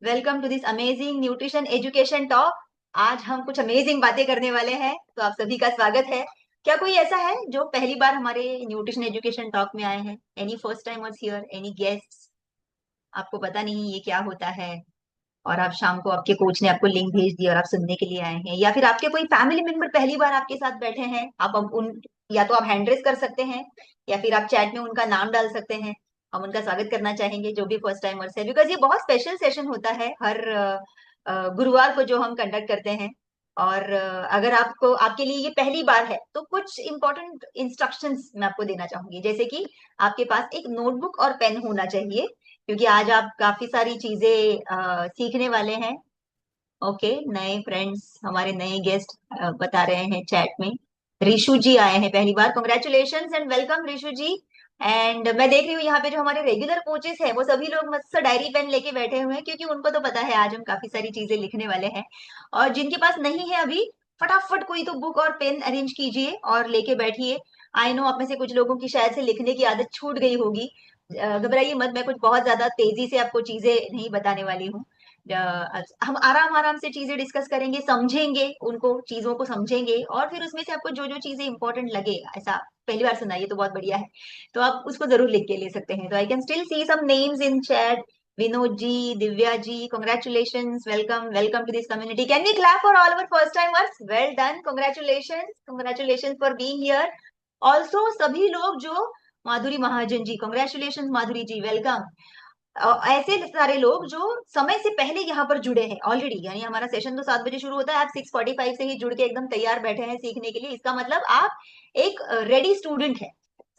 Welcome to this amazing nutrition education talk. आज हम कुछ अमेजिंग बातें करने वाले हैं, तो आप सभी का स्वागत है। क्या कोई ऐसा है जो पहली बार हमारे न्यूट्रिशन एजुकेशन टॉक में आए हैं? Any first timers here, any guests? आपको पता नहीं ये क्या होता है, और आप शाम को आपके कोच ने आपको लिंक भेज दिया और आप सुनने के लिए आए हैं, या फिर आपके कोई फैमिली मेंबर पहली बार आपके साथ बैठे हैं। आप अब उन या तो आप हैंड रेस कर सकते हैं, या फिर आप चैट में उनका नाम डाल सकते हैं। हम उनका स्वागत करना चाहेंगे जो भी फर्स्ट टाइमर्स है, बिकॉज ये बहुत स्पेशल सेशन होता है हर गुरुवार को जो हम कंडक्ट करते हैं। और अगर आपको आपके लिए ये पहली बार है तो कुछ इंपॉर्टेंट इंस्ट्रक्शंस मैं आपको देना चाहूंगी, जैसे कि आपके पास एक नोटबुक और पेन होना चाहिए, क्योंकि आज आप काफी सारी चीजें सीखने वाले हैं। ओके, नए फ्रेंड्स, हमारे नए गेस्ट बता रहे हैं चैट में। रिशु जी आए हैं पहली बार, congratulation and welcome Rishu ji. And मैं देख रही हूँ यहाँ पे जो हमारे रेगुलर कोचेस हैं वो सभी लोग मस्त डायरी पेन लेके बैठे हुए हैं, क्योंकि उनको तो पता है आज हम काफी सारी चीजें लिखने वाले हैं। और जिनके पास नहीं है अभी, फटाफट कोई तो बुक और पेन अरेंज कीजिए और लेके बैठिए। आई नो आप में से कुछ लोगों की शायद से लिखने की आदत छूट गई होगी। घबराइए मत, मैं कुछ बहुत ज्यादा तेजी से आपको चीजें नहीं बताने वाली हूँ। हम आराम आराम से चीजें डिस्कस करेंगे, समझेंगे उनको, चीजों को समझेंगे, और फिर उसमें से आपको जो जो चीजें इंपॉर्टेंट लगे, ऐसा पहली बार सुना ये तो बहुत बढ़िया है, तो आप उसको जरूर लिख के ले सकते हैं। तो I can still see some names in chat. Vinod ji, Divya ji, congratulation, welcome welcome to this community. Can we clap for all our first timers? Well done, congratulation, congratulation for being here. Also सभी लोग जो, माधुरी महाजन जी, कॉन्ग्रेचुलेशन माधुरी जी, welcome. ऐसे सारे लोग जो समय से पहले यहाँ पर जुड़े हैं ऑलरेडी, यानी हमारा सेशन तो 7 बजे शुरू होता है, आप 6:45 से ही जुड़ के एकदम तैयार बैठे हैं सीखने के लिए, इसका मतलब आप एक रेडी स्टूडेंट है।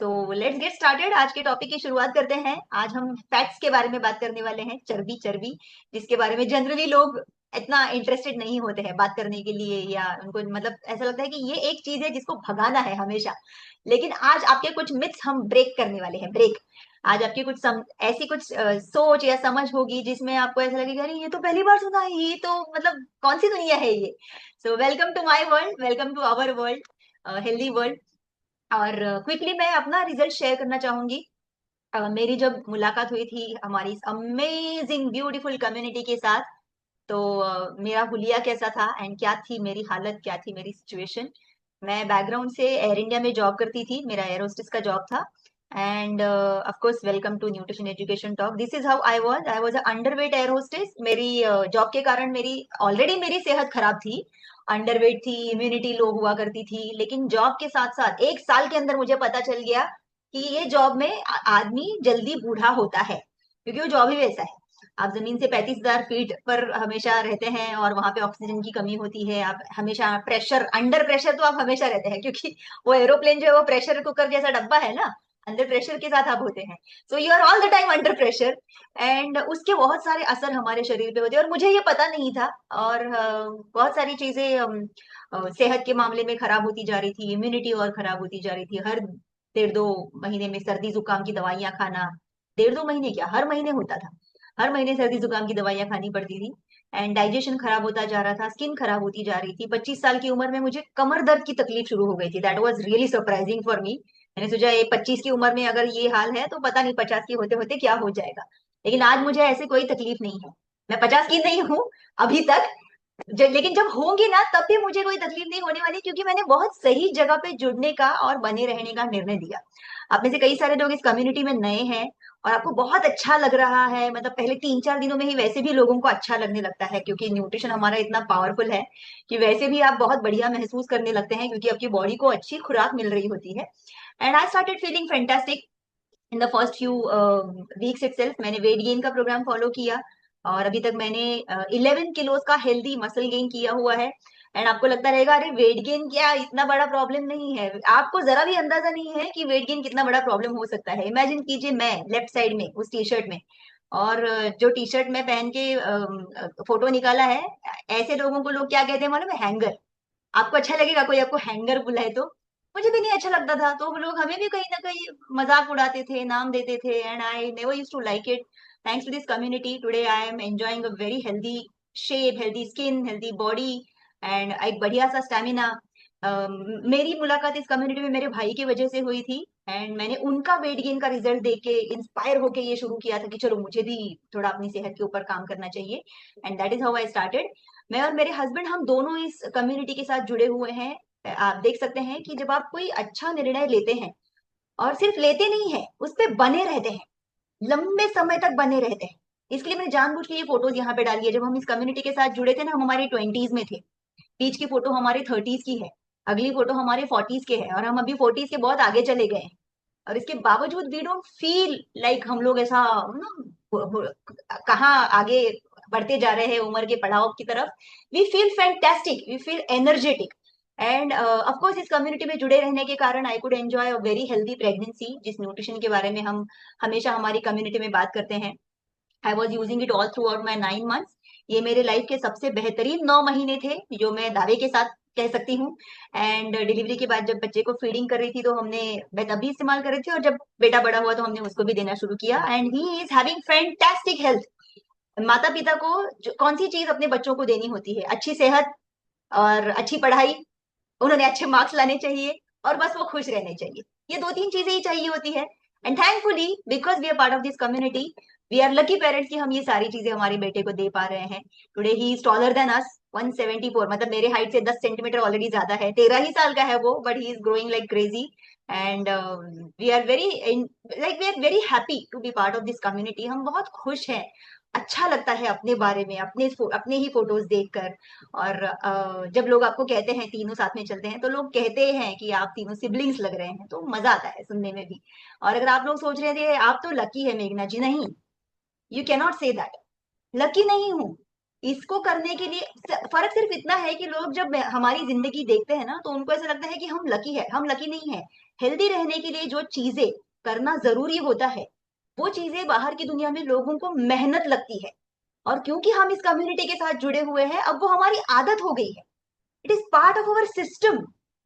तो लेट्स गेट स्टार्टेड। आज के टॉपिक की शुरुआत करते हैं। आज हम फैट्स के बारे में बात करने वाले हैं, चर्बी चर्बी, जिसके बारे में जनरली लोग इतना इंटरेस्टेड नहीं होते हैं बात करने के लिए, या उनको मतलब ऐसा लगता है कि ये एक चीज है जिसको भगाना है हमेशा। लेकिन आज आपके कुछ मिथ्स हम ब्रेक करने वाले हैं, ब्रेक। आज आपकी कुछ ऐसी कुछ सोच या समझ होगी जिसमें आपको ऐसा लगेगा अरे ये तो पहली बार सुना है, ये तो मतलब कौन सी दुनिया है ये। So welcome to my world, welcome to our world, healthy world. और क्विकली मैं अपना रिजल्ट शेयर करना चाहूंगी। मेरी जब मुलाकात हुई थी हमारी इस अमेजिंग ब्यूटीफुल कम्युनिटी के साथ, तो मेरा हुलिया कैसा था एंड क्या थी मेरी हालत, क्या थी मेरी सिचुएशन। मैं बैकग्राउंड से एयर इंडिया में जॉब करती थी, मेरा एयर होस्टेस का जॉब था। And of course welcome to nutrition education talk. This is how I was underweight air hostess. मेरी जॉब के कारण मेरी ऑलरेडी मेरी सेहत खराब थी, अंडरवेट थी, इम्यूनिटी लो हुआ करती थी। लेकिन जॉब के साथ साथ 1 साल के अंदर मुझे पता चल गया कि ये जॉब में आदमी जल्दी बूढ़ा होता है, क्योंकि वो जॉब ही वैसा है। आप जमीन से 35,000 फीट पर हमेशा रहते हैं, और वहां पे ऑक्सीजन की कमी होती है। आप हमेशा प्रेशर, अंडर प्रेशर तो आप हमेशा रहते हैं, क्योंकि वो एरोप्लेन जो है वो प्रेशर कुकर जैसा डब्बा है ना, अंडर प्रेशर के साथ आप होते हैं। So you are all the time under pressure. And उसके बहुत सारे असर हमारे शरीर पे होते हैं, और मुझे ये पता नहीं था। और बहुत सारी चीजें सेहत के मामले में खराब होती जा रही थी, इम्यूनिटी और खराब होती जा रही थी। हर 1.5-2 महीने में सर्दी जुकाम की दवाइयां खाना, 1.5-2 महीने क्या, हर महीने होता था। हर महीने सर्दी जुकाम की दवाइयां खानी पड़ती थी। एंड डाइजेशन खराब होता जा रहा था, स्किन खराब होती जा रही थी। 25 साल की उम्र में मुझे कमर दर्द की तकलीफ शुरू हो गई थी। That was really surprising for me. मैंने सोचा ये 25 की उम्र में अगर ये हाल है तो पता नहीं 50 की होते होते क्या हो जाएगा। लेकिन आज मुझे ऐसे कोई तकलीफ नहीं है। मैं 50 की नहीं हूँ अभी तक, लेकिन जब होंगी ना तब भी मुझे कोई तकलीफ नहीं होने वाली, क्योंकि मैंने बहुत सही जगह पे जुड़ने का और बने रहने का निर्णय लिया। आप में से कई सारे लोग इस कम्युनिटी में नए हैं और आपको बहुत अच्छा लग रहा है, मतलब पहले 3-4 दिनों में ही वैसे भी लोगों को अच्छा लगने लगता है, क्योंकि न्यूट्रिशन हमारा इतना पावरफुल है कि वैसे भी आप बहुत बढ़िया महसूस करने लगते हैं, क्योंकि आपकी बॉडी को अच्छी खुराक मिल रही होती है। And I started feeling fantastic in the first few weeks itself. मैंने वेट गेन का प्रोग्राम फॉलो किया, और अभी तक मैंने 11 किलोज का हेल्दी मसल गेन किया हुआ है। एंड आपको लगता रहेगा अरे वेट गेन क्या इतना बड़ा प्रॉब्लम नहीं है, आपको जरा भी अंदाजा नहीं है कि वेट गेन कितना बड़ा प्रॉब्लम हो सकता है। इमेजिन कीजिए, मैं लेफ्ट साइड में उस टी शर्ट में, और जो टी शर्ट में पहन के फोटो निकाला है, ऐसे लोगों को लोग क्या कहते हैं मालूम है? हैंगर। आपको अच्छा लगेगा कोई आपको हैंगर बुलाए तो? मुझे भी नहीं अच्छा लगता था, तो वो लोग हमें भी कहीं ना कहीं मजाक उड़ाते थे, नाम देते थे, and I never used to like it. Thanks to this community today I am enjoying a very healthy shape, healthy skin, healthy body, and एक बढ़िया सा स्टेमिना। मेरी मुलाकात इस कम्युनिटी में मेरे भाई की वजह से हुई थी। एंड मैंने उनका वेट गेन का रिजल्ट देख के इंस्पायर होके ये शुरू किया था कि चलो मुझे भी थोड़ा अपनी सेहत के ऊपर काम करना चाहिए। And that is how I started. मैं और मेरे हस्बैंड हम दोनों इस कम्युनिटी के साथ जुड़े हुए हैं। आप देख सकते हैं कि जब आप कोई अच्छा निर्णय लेते हैं और सिर्फ लेते नहीं है, उस पे बने रहते हैं, लंबे समय तक बने रहते हैं। इसके लिए मैंने जानबूझ के ये फोटोज यहाँ पे डाली है। जब हम इस कम्युनिटी के साथ जुड़े थे ना, हम हमारी 20s में थे। बीच की फोटो हमारे 30s की है, अगली फोटो हमारे 40s के है, और हम अभी 40s के बहुत आगे चले गए हैं। और इसके बावजूद वी डोंट फील लाइक हम लोग ऐसा ना कहाँ आगे बढ़ते जा रहे हैं उम्र के पड़ाव की तरफ। We feel fantastic, we feel energetic. And of course इस कम्युनिटी में जुड़े रहने के कारण I could enjoy a very healthy pregnancy, जिस न्यूट्रिशन के बारे में हम हमेशा हमारी कम्युनिटी में बात करते हैं। I was using it all through out my 9 months। ये मेरे लाइफ के सबसे बेहतरीन 9 महीने थे, जो मैं दावे के साथ कह सकती हूँ। एंड डिलीवरी के बाद जब बच्चे को फीडिंग कर रही थी तो हमने, मैं तभी इस्तेमाल कर रही थी, और जब बेटा बड़ा हुआ तो हमने उसको भी देना शुरू किया। And he is having fantastic health. माता पिता को कौन सी चीज अपने बच्चों को देनी होती है? अच्छी सेहत और अच्छी पढ़ाई, उन्होंने अच्छे मार्क्स लाने चाहिए, और बस वो खुश रहने चाहिए। ये दो तीन चीजें ही चाहिए होती है। And thankfully because we are part of this community, we are lucky parents कि हम ये सारी चीजें हमारे बेटे को दे पा रहे हैं। Today he is taller than us, 174, मतलब मेरे हाइट से 10 सेंटीमीटर ऑलरेडी ज्यादा है। 13 ही साल का है वो, but he is growing like crazy. And we are very like we are very happy to be part of this community. हम बहुत खुश हैं। अच्छा लगता है अपने बारे में, अपने ही फोटोज देखकर। और जब लोग आपको कहते हैं तीनों साथ में चलते हैं, तो लोग कहते हैं कि आप तीनों सिबलिंग्स लग रहे हैं, तो मजा आता है सुनने में भी। और अगर आप लोग सोच रहे थे आप तो लकी है मेघना जी, नहीं, you cannot say that. Lucky नहीं हूं। इसको करने के लिए फर्क सिर्फ इतना है कि लोग जब हमारी जिंदगी देखते हैं ना, तो उनको ऐसा लगता है कि हम लकी है। हम लकी नहीं है। हेल्दी रहने के लिए जो चीजें करना जरूरी होता है, वो चीजें बाहर की दुनिया में लोगों को मेहनत लगती है। और क्योंकि हम इस कम्युनिटी के साथ जुड़े हुए हैं, अब वो हमारी आदत हो गई है। It is part of our system.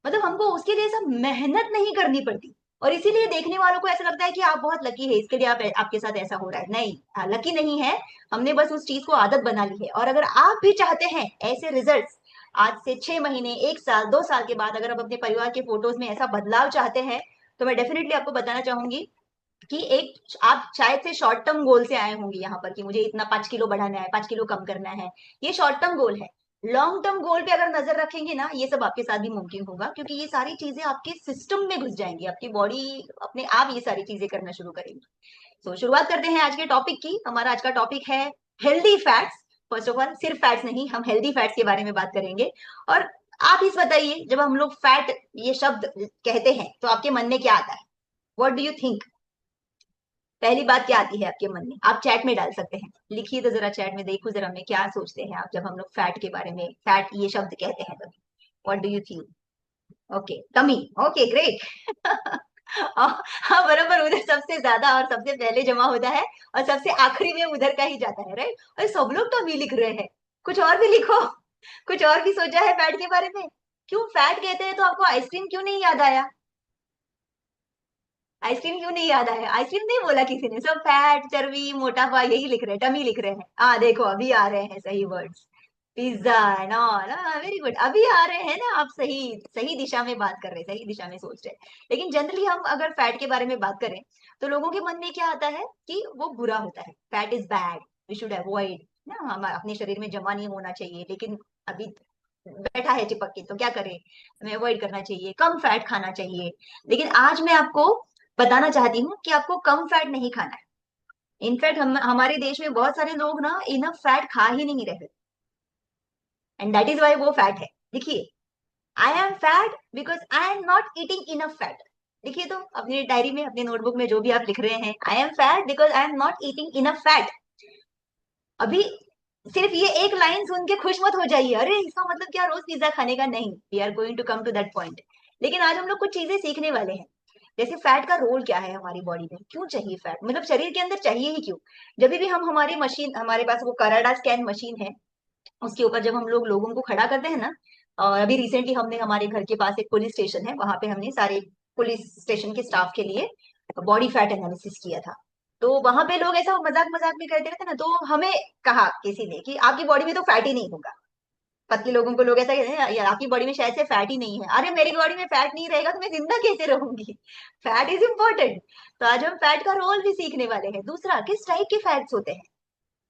मतलब हमको उसके लिए सब मेहनत नहीं करनी पड़ती। और इसीलिए देखने वालों को ऐसा लगता है कि आप बहुत लकी है, इसके लिए आपके साथ ऐसा हो रहा है। नहीं, लकी नहीं है। हमने बस उस चीज को आदत बना ली है। और अगर आप भी चाहते हैं ऐसे रिजल्ट्स, आज से 6 महीने, 1 साल, 2 साल के बाद, अगर आप अपने परिवार के फोटोज में ऐसा बदलाव चाहते हैं, तो मैं डेफिनेटली आपको बताना चाहूंगी कि एक आप शायद से शॉर्ट टर्म गोल से आए होंगे यहाँ पर कि मुझे इतना 5 किलो बढ़ाना है, 5 किलो कम करना है। ये शॉर्ट टर्म गोल है। लॉन्ग टर्म गोल पे अगर नजर रखेंगे ना, ये सब आपके साथ भी मुमकिन होगा, क्योंकि ये सारी चीजें आपके सिस्टम में घुस जाएंगी। आपकी बॉडी अपने आप ये सारी चीजें करना शुरू करेगी। तो शुरुआत करते हैं आज के टॉपिक की। हमारा आज का टॉपिक है healthy fats. First of all, सिर्फ फैट्स नहीं, हम हेल्दी फैट्स के बारे में बात करेंगे। और आप इस बताइए, जब हम लोग फैट ये शब्द कहते हैं, तो आपके मन में क्या आता है? What do you think? पहली बात क्या आती है आपके मन में? आप चैट में डाल सकते हैं, लिखिए तो जरा चैट में, देखो जरा मैं क्या सोचते हैं आप, जब हम लोग फैट के बारे में, फैट ये शब्द कहते हैं तभी। What do you think? Okay, tummy. Okay, great. हाँ, बराबर, उधर सबसे ज्यादा और सबसे पहले जमा होता है, और सबसे आखिरी में उधर का ही जाता है, राइट? और सब लोग टमी लिख रहे हैं। कुछ और भी लिखो। कुछ और भी सोचा है फैट के बारे में? क्यों फैट कहते हैं तो आपको आइसक्रीम क्यों नहीं याद आया? आइसक्रीम क्यों नहीं याद आया? आइसक्रीम नहीं बोला किसी ने, सब फैट, चर्बी, मोटापा यही लिख रहे हैं, टमी लिख रहे हैं। हाँ देखो, अभी आ रहे हैं सही words. Pizza and all, very good, अभी आ रहे हैं ना आप। सही सही दिशा में बात कर रहे हैं, सही दिशा में सोच रहे हैं। लेकिन जनरली हम अगर फैट के बारे में बात करें, तो लोगों के मन में क्या आता है कि वो बुरा होता है, fat is bad, we should avoid ना, हम अपने शरीर में जमा नहीं होना चाहिए। लेकिन अभी बैठा है चिपक के, तो क्या करें? हमें अवॉइड करना चाहिए, कम फैट खाना चाहिए। लेकिन आज मैं आपको बताना चाहती हूँ कि आपको कम फैट नहीं खाना है। इनफैक्ट हम हमारे देश में बहुत सारे लोग ना इनफ फैट खा ही नहीं रहे, एंड दैट इज वाई वो फैट है। देखिए, I am fat because I am not eating enough fat. देखिए तो अपनी डायरी में, अपनी नोटबुक में जो भी आप लिख रहे हैं, I am fat because I am not eating enough fat. अभी सिर्फ ये एक लाइन सुन के खुश मत हो जाइए, अरे इसका मतलब क्या रोज पिज्जा खाने का? नहीं, we are going to come to that point. लेकिन आज हम लोग कुछ चीजें सीखने वाले हैं। जैसे फैट का रोल क्या है हमारी बॉडी में, क्यों चाहिए फैट, मतलब शरीर के अंदर चाहिए ही क्यों? जब भी हम हमारी मशीन, हमारे पास वो कराडा स्कैन मशीन है, उसके ऊपर जब हम लोग लोगों को खड़ा करते हैं ना, और अभी रिसेंटली हमने हमारे घर के पास एक पुलिस स्टेशन है, वहां पे हमने सारे पुलिस स्टेशन के स्टाफ के लिए बॉडी फैट एनालिसिस किया था। तो वहां पे लोग ऐसा मजाक मजाक में करते रहते ना, तो हमें कहा किसी ने कि आपकी बॉडी में तो फैट ही नहीं होगा। पतले लोगों को लोग ऐसा कहते हैं यार आपकी बॉडी में शायद से फैट ही नहीं है। अरे मेरी बॉडी में फैट नहीं रहेगा तो मैं जिंदा कैसे रहूंगी? Fat is important. तो आज हम फैट का रोल भी सीखने वाले हैं। दूसरा, किस टाइप के फैट्स होते हैं।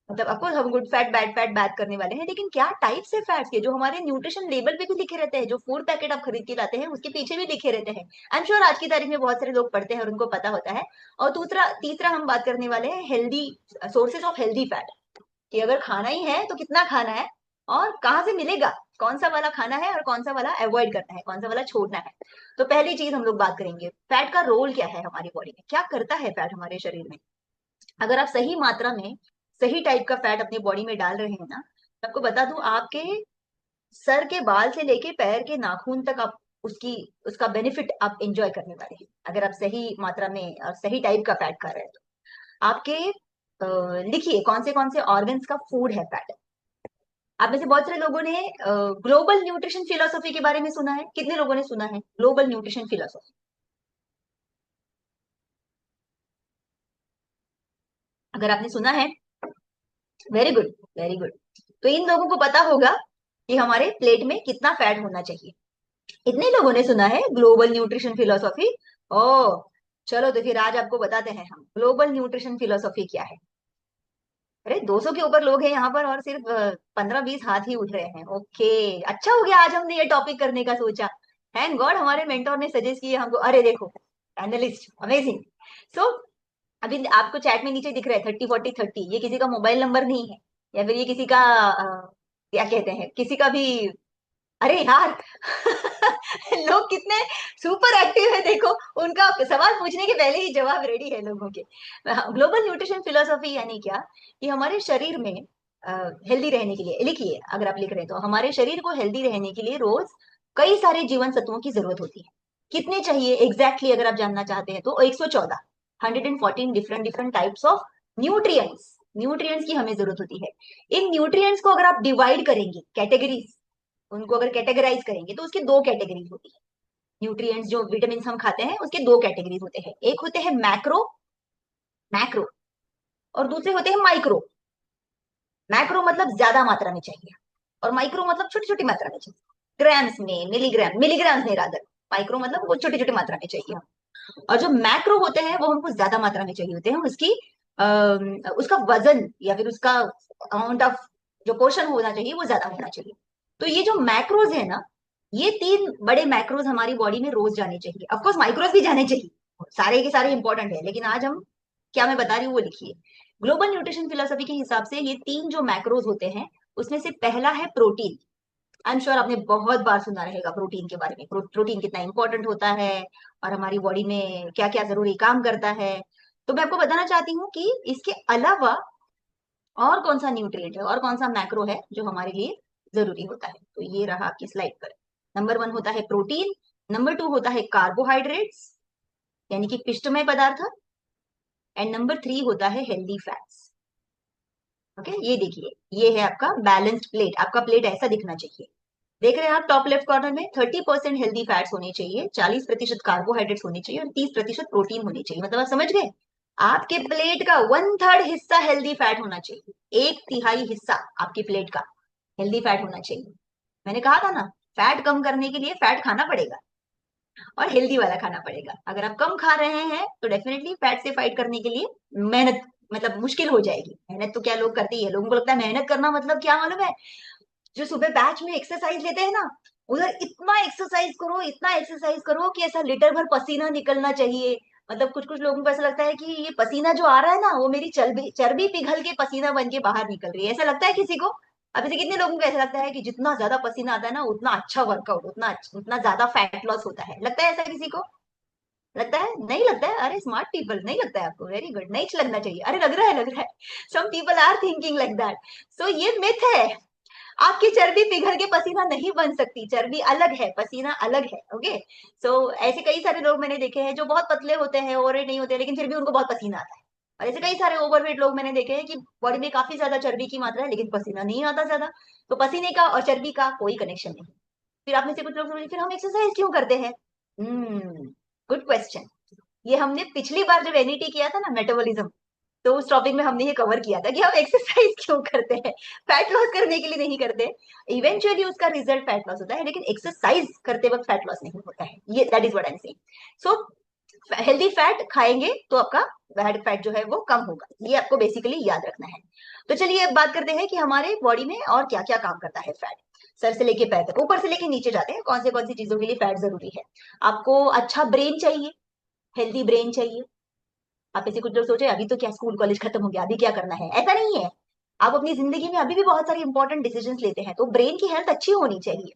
मतलब अफकोर्स हम गुड फैट बैड फैट बात करने वाले हैं, लेकिन क्या टाइप से फैट्स के जो हमारे न्यूट्रिशन लेबल पे भी लिखे रहते हैं, जो फूड पैकेट आप खरीद के लाते हैं उसके पीछे भी लिखे रहते हैं। आई एम श्योर आज की तारीख में बहुत सारे लोग पढ़ते हैं और उनको पता होता है। और दूसरा तीसरा हम बात करने वाले हैं healthy sources of healthy fat, कि अगर खाना ही है तो कितना खाना है और कहाँ से मिलेगा, कौन सा वाला खाना है और कौन सा वाला अवॉइड करना है, कौन सा वाला छोड़ना है। तो पहली चीज हम लोग बात करेंगे फैट का रोल क्या है हमारी बॉडी में, क्या करता है फैट हमारे शरीर में। अगर आप सही मात्रा में सही टाइप का फैट अपनी बॉडी में डाल रहे हैं ना, तो आपको बता दूं आपके सर के बाल से लेके पैर के नाखून तक आप उसकी उसका बेनिफिट आप एंजॉय करने वाले हैं, अगर आप सही मात्रा में और सही टाइप का फैट खा रहे हैं तो। आपके लिखिए कौन से ऑर्गन्स का फूड है फैट। आप में से बहुत सारे लोगों ने ग्लोबल न्यूट्रिशन फिलोसॉफी के बारे में सुना है। कितने लोगों ने सुना है ग्लोबल न्यूट्रिशन फिलोसॉफी? अगर आपने सुना है, वेरी गुड, वेरी गुड। तो इन लोगों को पता होगा कि हमारे प्लेट में कितना फैट होना चाहिए। इतने लोगों ने सुना है ग्लोबल न्यूट्रिशन फिलोसॉफी। ओ, चलो तो फिर आज आपको बताते हैं हम ग्लोबल न्यूट्रिशन फिलोसॉफी क्या है। अरे 200 के ऊपर लोग हैं यहाँ पर और सिर्फ 15-20 हाथ ही उठ रहे हैं। ओके, अच्छा हो गया आज हमने ये टॉपिक करने का सोचा। थैंक गॉड हमारे मेंटोर ने सजेस्ट किया हमको। अरे देखो, एनालिस्ट अमेजिंग। सो अभी आपको चैट में नीचे दिख रहा है 30-40-30, ये किसी का मोबाइल नंबर नहीं है, या फिर ये किसी का क्या कहते हैं, किसी का भी। अरे यार लोग कितने सुपर एक्टिव है देखो, उनका सवाल पूछने के पहले ही जवाब रेडी है लोगों के। ग्लोबल न्यूट्रिशन फिलोसॉफी यानी क्या, कि हमारे शरीर में हेल्दी रहने के लिए, लिखिए अगर आप लिख रहे हैं तो, हमारे शरीर को हेल्दी रहने के लिए रोज कई सारे जीवन सत्वों की जरूरत होती है। कितने चाहिए एग्जैक्टली अगर आप जानना चाहते हैं तो 114, 114 different different types of nutrients, nutrients की हमें जरूरत होती है। इन न्यूट्रिएंट्स को अगर आप डिवाइड करेंगे कैटेगरीज, उनको अगर कैटेगराइज करेंगे तो उसकी दो कैटेगरीज होती है। न्यूट्रिएंट्स जो विटामिन हम खाते हैं उसके दो कैटेगरीज होते हैं, एक होते हैं मैक्रो, मैक्रो, और दूसरे होते हैं माइक्रो। मैक्रो मतलब ज्यादा मात्रा में चाहिए और माइक्रो मतलब छोटी छोटी मात्रा में चाहिए, ग्राम्स में, मिलीग्राम, मिलीग्राम्स में रादर। माइक्रो मतलब वो छोटी छोटी मात्रा में चाहिए हम। और जो मैक्रो होते हैं वो हमको ज्यादा मात्रा में चाहिए होते हैं, उसकी उसका वजन या फिर उसका अमाउंट ऑफ जो पोर्शन होना चाहिए वो ज्यादा होना चाहिए। तो ये जो मैक्रोज है ना, ये तीन बड़े मैक्रोज हमारी बॉडी में रोज जाने चाहिए। ऑफकोर्स माइक्रोज भी जाने चाहिए, सारे के सारे इंपॉर्टेंट है, लेकिन आज हम क्या मैं बता रही हूँ वो लिखिए। ग्लोबल न्यूट्रिशन फिलोसफी के हिसाब से ये तीन जो मैक्रोज होते हैं उसमें से पहला है प्रोटीन। आई एम श्योर आपने बहुत बार सुना रहेगा प्रोटीन के बारे में, प्रोटीन कितना इंपॉर्टेंट होता है और हमारी बॉडी में क्या क्या जरूरी काम करता है। तो मैं आपको बताना चाहती हूँ कि इसके अलावा और कौन सा न्यूट्रिएंट है और कौन सा मैक्रो है जो हमारे लिए जरूरी होता है। तो ये रहा आपकी स्लाइड पर। नंबर 1 होता है प्रोटीन, नंबर 2 होता है कार्बोहाइड्रेट्स यानी कि पिष्टमय पदार्थ, एंड नंबर 3 होता है हेल्दी फैट्स। ओके, ये देखिए, ये है आपका बैलेंस्ड प्लेट। आपका प्लेट ऐसा दिखना चाहिए। देख रहे हैं आप टॉप लेफ्ट कॉर्नर में 30% हेल्दी फैट्स होने चाहिए, 40% कार्बोहाइड्रेट्स होने चाहिए और 30% प्रोटीन होनी चाहिए। मतलब आप समझ गए, आपके प्लेट का 1/3 हिस्सा हेल्दी फैट होना चाहिए, 1/3 हिस्सा आपकी प्लेट का हेल्दी फैट होना चाहिए। मैंने कहा था ना, फैट कम करने के लिए फैट खाना पड़ेगा और हेल्दी वाला खाना पड़ेगा। अगर आप कम खा रहे हैं तो डेफिनेटली फैट से फाइट करने के लिए मेहनत, मतलब मुश्किल हो जाएगी। मेहनत तो क्या लोग करते ही है, लोगों को लगता है मेहनत करना मतलब क्या मालूम है, जो सुबह बैच में एक्सरसाइज लेते हैं ना, उधर इतना एक्सरसाइज करो, इतना एक्सरसाइज करो कि ऐसा लीटर भर पसीना निकलना चाहिए। मतलब कुछ कुछ लोगों को ऐसा लगता है कि ये पसीना जो आ रहा है ना वो मेरी चर्बी चर्बी पिघल के पसीना बन के बाहर निकल रही है, ऐसा लगता है किसी को। अब ऐसे कितने लोगों को ऐसा लगता है कि जितना ज्यादा पसीना आता है ना उतना अच्छा वर्कआउट, उतना ज्यादा फैट लॉस होता है, लगता है ऐसा किसी को? लगता है? नहीं लगता है? अरे स्मार्ट पीपल, नहीं लगता है आपको? वेरी गुड, नहीं लगना चाहिए। अरे लग रहा है, लग रहा है। Some people are thinking like that. So ये मिथ है, आपकी चर्बी पिघल के पसीना नहीं बन सकती, चर्बी अलग है, पसीना अलग है। ओके, सो ऐसे कई सारे लोग मैंने देखे हैं जो बहुत पतले होते हैं, ओवरवेट नहीं होते, लेकिन फिर भी उनको बहुत पसीना आता है। और ऐसे कई सारे ओवरवेट लोग मैंने देखे हैं कि बॉडी में काफी ज्यादा चर्बी की मात्रा है लेकिन पसीना नहीं आता ज्यादा। तो पसीने का और चर्बी का कोई कनेक्शन नहीं। फिर आप में से कुछ लोग सोचेंगे, फिर हम एक्सरसाइज क्यों करते हैं? Good question. ये हमने पिछली बार जब एनईटी किया था ना, मेटाबॉलिज्म, तो उस टॉपिक में हमने ये कवर किया था कि हम एक्सरसाइज क्यों करते हैं, फैट लॉस करने के लिए नहीं करते। इवेंचुअली उसका रिजल्ट फैट लॉस होता है, लेकिन एक्सरसाइज करते वक्त फैट लॉस नहीं होता है। ये that is what I am saying. So healthy fat खाएंगे तो आपका बैड फैट जो है वो कम होगा, ये आपको बेसिकली याद रखना है। तो चलिए अब बात करते हैं कि हमारे बॉडी में और क्या क्या काम करता है फैट। सर से लेके पैर तक, ऊपर से लेके नीचे जाते हैं, कौन सी चीजों के लिए फैट जरूरी है। आपको अच्छा ब्रेन चाहिए, हेल्दी ब्रेन चाहिए। आप ऐसे कुछ लोग सोचे अभी तो क्या स्कूल कॉलेज खत्म हो गया, अभी क्या करना है, ऐसा नहीं है। आप अपनी जिंदगी में अभी भी बहुत सारे इंपॉर्टेंट डिसीजंस लेते हैं, तो ब्रेन की हेल्थ अच्छी होनी चाहिए।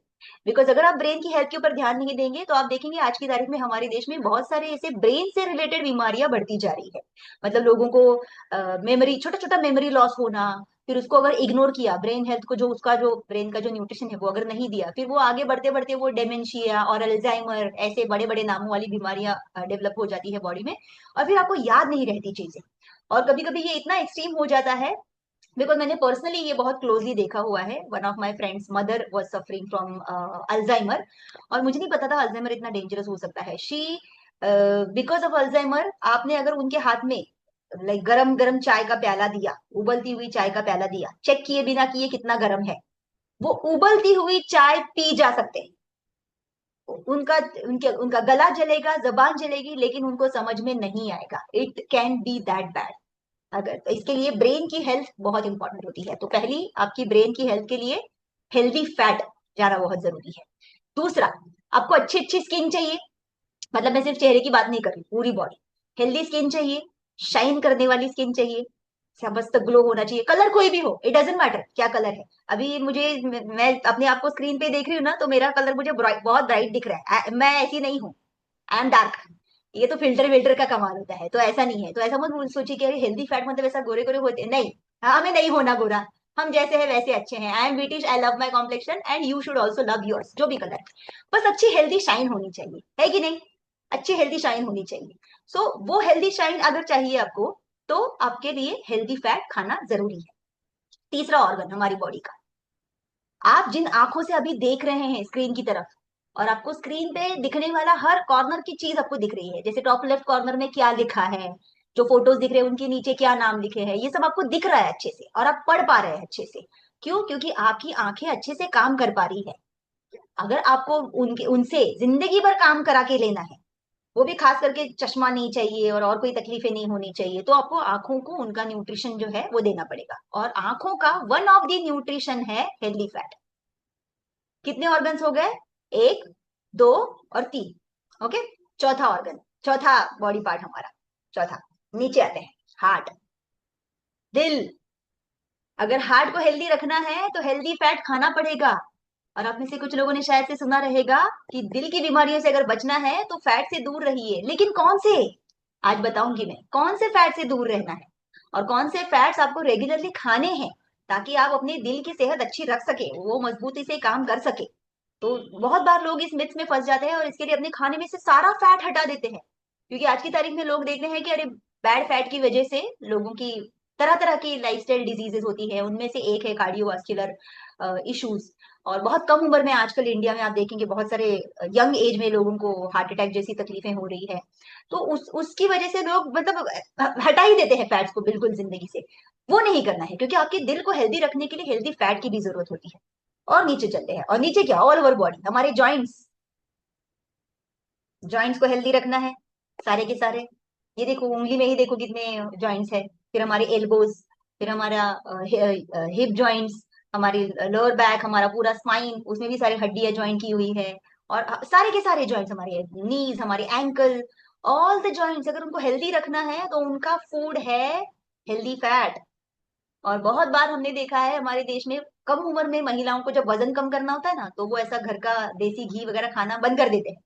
बिकॉज अगर आप ब्रेन की हेल्थ के ऊपर ध्यान नहीं देंगे तो आप देखेंगे आज की तारीख में हमारे देश में बहुत सारे ऐसे ब्रेन से रिलेटेड बीमारियां बढ़ती जा रही है। मतलब लोगों को मेमोरी, छोटा छोटा मेमोरी लॉस होना, फिर उसको अगर इग्नोर किया, ब्रेन हेल्थ को, जो उसका जो ब्रेन का जो न्यूट्रिशन है वो अगर नहीं दिया, फिर वो आगे बढ़ते बढ़ते वो डेमेंशिया और अल्जाइमर ऐसे बड़े बड़े नामों वाली बीमारियां डेवलप हो जाती है बॉडी में। और फिर आपको याद नहीं रहती चीजें। और कभी कभी ये इतना एक्सट्रीम हो जाता है, बिकॉज मैंने पर्सनली ये बहुत क्लोजली देखा हुआ है। One of my friends mother was suffering from Alzheimer, और मुझे नहीं पता था अल्जाइमर इतना डेंजरस हो सकता है। शी बिकॉज ऑफ अल्जाइमर, आपने अगर उनके हाथ में लाइक गरम गरम चाय का प्याला दिया, उबलती हुई चाय का प्याला दिया, चेक किए बिना किए कितना गर्म है, वो उबलती हुई चाय पी जा सकते हैं। उनका उनके उनका गला जलेगा, जबान जलेगी, लेकिन उनको समझ में नहीं आएगा। It can be that bad. अगर तो इसके लिए ब्रेन की हेल्थ बहुत इंपॉर्टेंट होती है। तो पहली आपकी ब्रेन की हेल्थ के लिए हेल्दी फैट जाना बहुत जरूरी है। दूसरा, आपको अच्छी अच्छी स्किन चाहिए। मतलब मैं सिर्फ चेहरे की बात नहीं कर रही, पूरी बॉडी। हेल्दी स्किन चाहिए, शाइन करने वाली स्किन चाहिए, मस्त ग्लो होना चाहिए। कलर कोई भी हो, इट डजेंट मैटर क्या कलर है। अभी मुझे, मैं अपने आप को स्क्रीन पे देख रही हूँ ना, तो मेरा कलर मुझे बहुत ब्राइट दिख रहा है। मैं ऐसी नहीं हूँ, आई एम डार्क। ये तो फिल्टर विल्टर का कमाल होता है, तो ऐसा नहीं है। तो ऐसा मत सोचिए कि अरे हेल्दी फैट मतलब ऐसा गोरे गोरे होते हैं, नहीं। हाँ, हमें नहीं होना गोरा, हम जैसे हैं वैसे अच्छे हैं। I am British, I love my complexion and you should also love yours, जो भी कलर है। बस अच्छी हेल्दी शाइन होनी चाहिए, है कि नहीं। अच्छी हेल्दी शाइन होनी चाहिए। सो वो हेल्दी शाइन अगर चाहिए आपको, तो आपके लिए हेल्दी फैट खाना जरूरी है। तीसरा ऑर्गन हमारी बॉडी का, आप जिन आंखों से अभी देख रहे हैं स्क्रीन की तरफ, और आपको स्क्रीन पे दिखने वाला हर कॉर्नर की चीज आपको दिख रही है, जैसे टॉप लेफ्ट कॉर्नर में क्या लिखा है, जो फोटोज दिख रहे हैं उनके नीचे क्या नाम लिखे हैं, ये सब आपको दिख रहा है अच्छे से, और आप पढ़ पा रहे हैं अच्छे से। क्यों? क्योंकि आपकी आंखें अच्छे से काम कर पा रही है। अगर आपको उनके उनसे जिंदगी भर काम करा के लेना है, वो भी खास करके चश्मा नहीं चाहिए और कोई तकलीफें नहीं होनी चाहिए, तो आपको आंखों को उनका न्यूट्रिशन जो है वो देना पड़ेगा। और आंखों का वन ऑफ द न्यूट्रिशन है हेल्दी फैट। कितने ऑर्गन्स हो गए? एक, दो और तीन। ओके। चौथा ऑर्गन, चौथा बॉडी पार्ट हमारा, चौथा, नीचे आते हैं, हार्ट, दिल। अगर हार्ट को हेल्दी रखना है तो हेल्दी फैट खाना पड़ेगा। और आप में से कुछ लोगों ने शायद से सुना रहेगा कि दिल की बीमारियों से अगर बचना है तो फैट से दूर रहिए, लेकिन कौन से? आज बताऊंगी मैं कौन से फैट से दूर रहना है, और कौन से फैट्स आपको रेगुलरली खाने हैं, ताकि आप अपने दिल की सेहत अच्छी रख सके, वो मजबूती से काम कर सके। तो बहुत बार लोग इस मिथ में फंस जाते हैं और इसके लिए अपने खाने में से सारा फैट हटा देते हैं। क्योंकि आज की तारीख में लोग देखते हैं कि अरे बैड फैट की वजह से लोगों की तरह तरह की लाइफस्टाइल डिजीजेस होती है, उनमें से एक है कार्डियोवास्कुलर इश्यूज। और बहुत कम उम्र में आजकल इंडिया में आप देखेंगे बहुत सारे यंग एज में लोगों को हार्ट अटैक जैसी तकलीफें हो रही है। तो उसकी वजह से लोग मतलब हटा ही देते हैं फैट्स को बिल्कुल जिंदगी से। वो नहीं करना है, क्योंकि आपके दिल को हेल्दी रखने के लिए हेल्दी फैट की भी जरूरत होती है। और नीचे चलते हैं, और नीचे क्या, ऑल ओवर बॉडी, हमारे जॉइंट्स। जॉइंट्स को हेल्दी रखना है, सारे के सारे। ये देखो, उंगली में ही देखो कितने जॉइंट्स है। फिर हमारे एल्बोज, फिर हमारा हिप जॉइंट्स, हमारी लोअर बैक, हमारा पूरा स्पाइन, उसमें भी सारी हड्डियां ज्वाइन की हुई है। और सारे के सारे जॉइंट्स, हमारे नीज, हमारे एंकल, ऑल द जॉइंट्स, अगर उनको हेल्दी रखना है तो उनका फूड है हेल्दी फैट। और बहुत बार हमने देखा है हमारे देश में कम उम्र में महिलाओं को जब वजन कम करना होता है ना, तो वो ऐसा घर का देसी घी वगैरह खाना बंद कर देते हैं।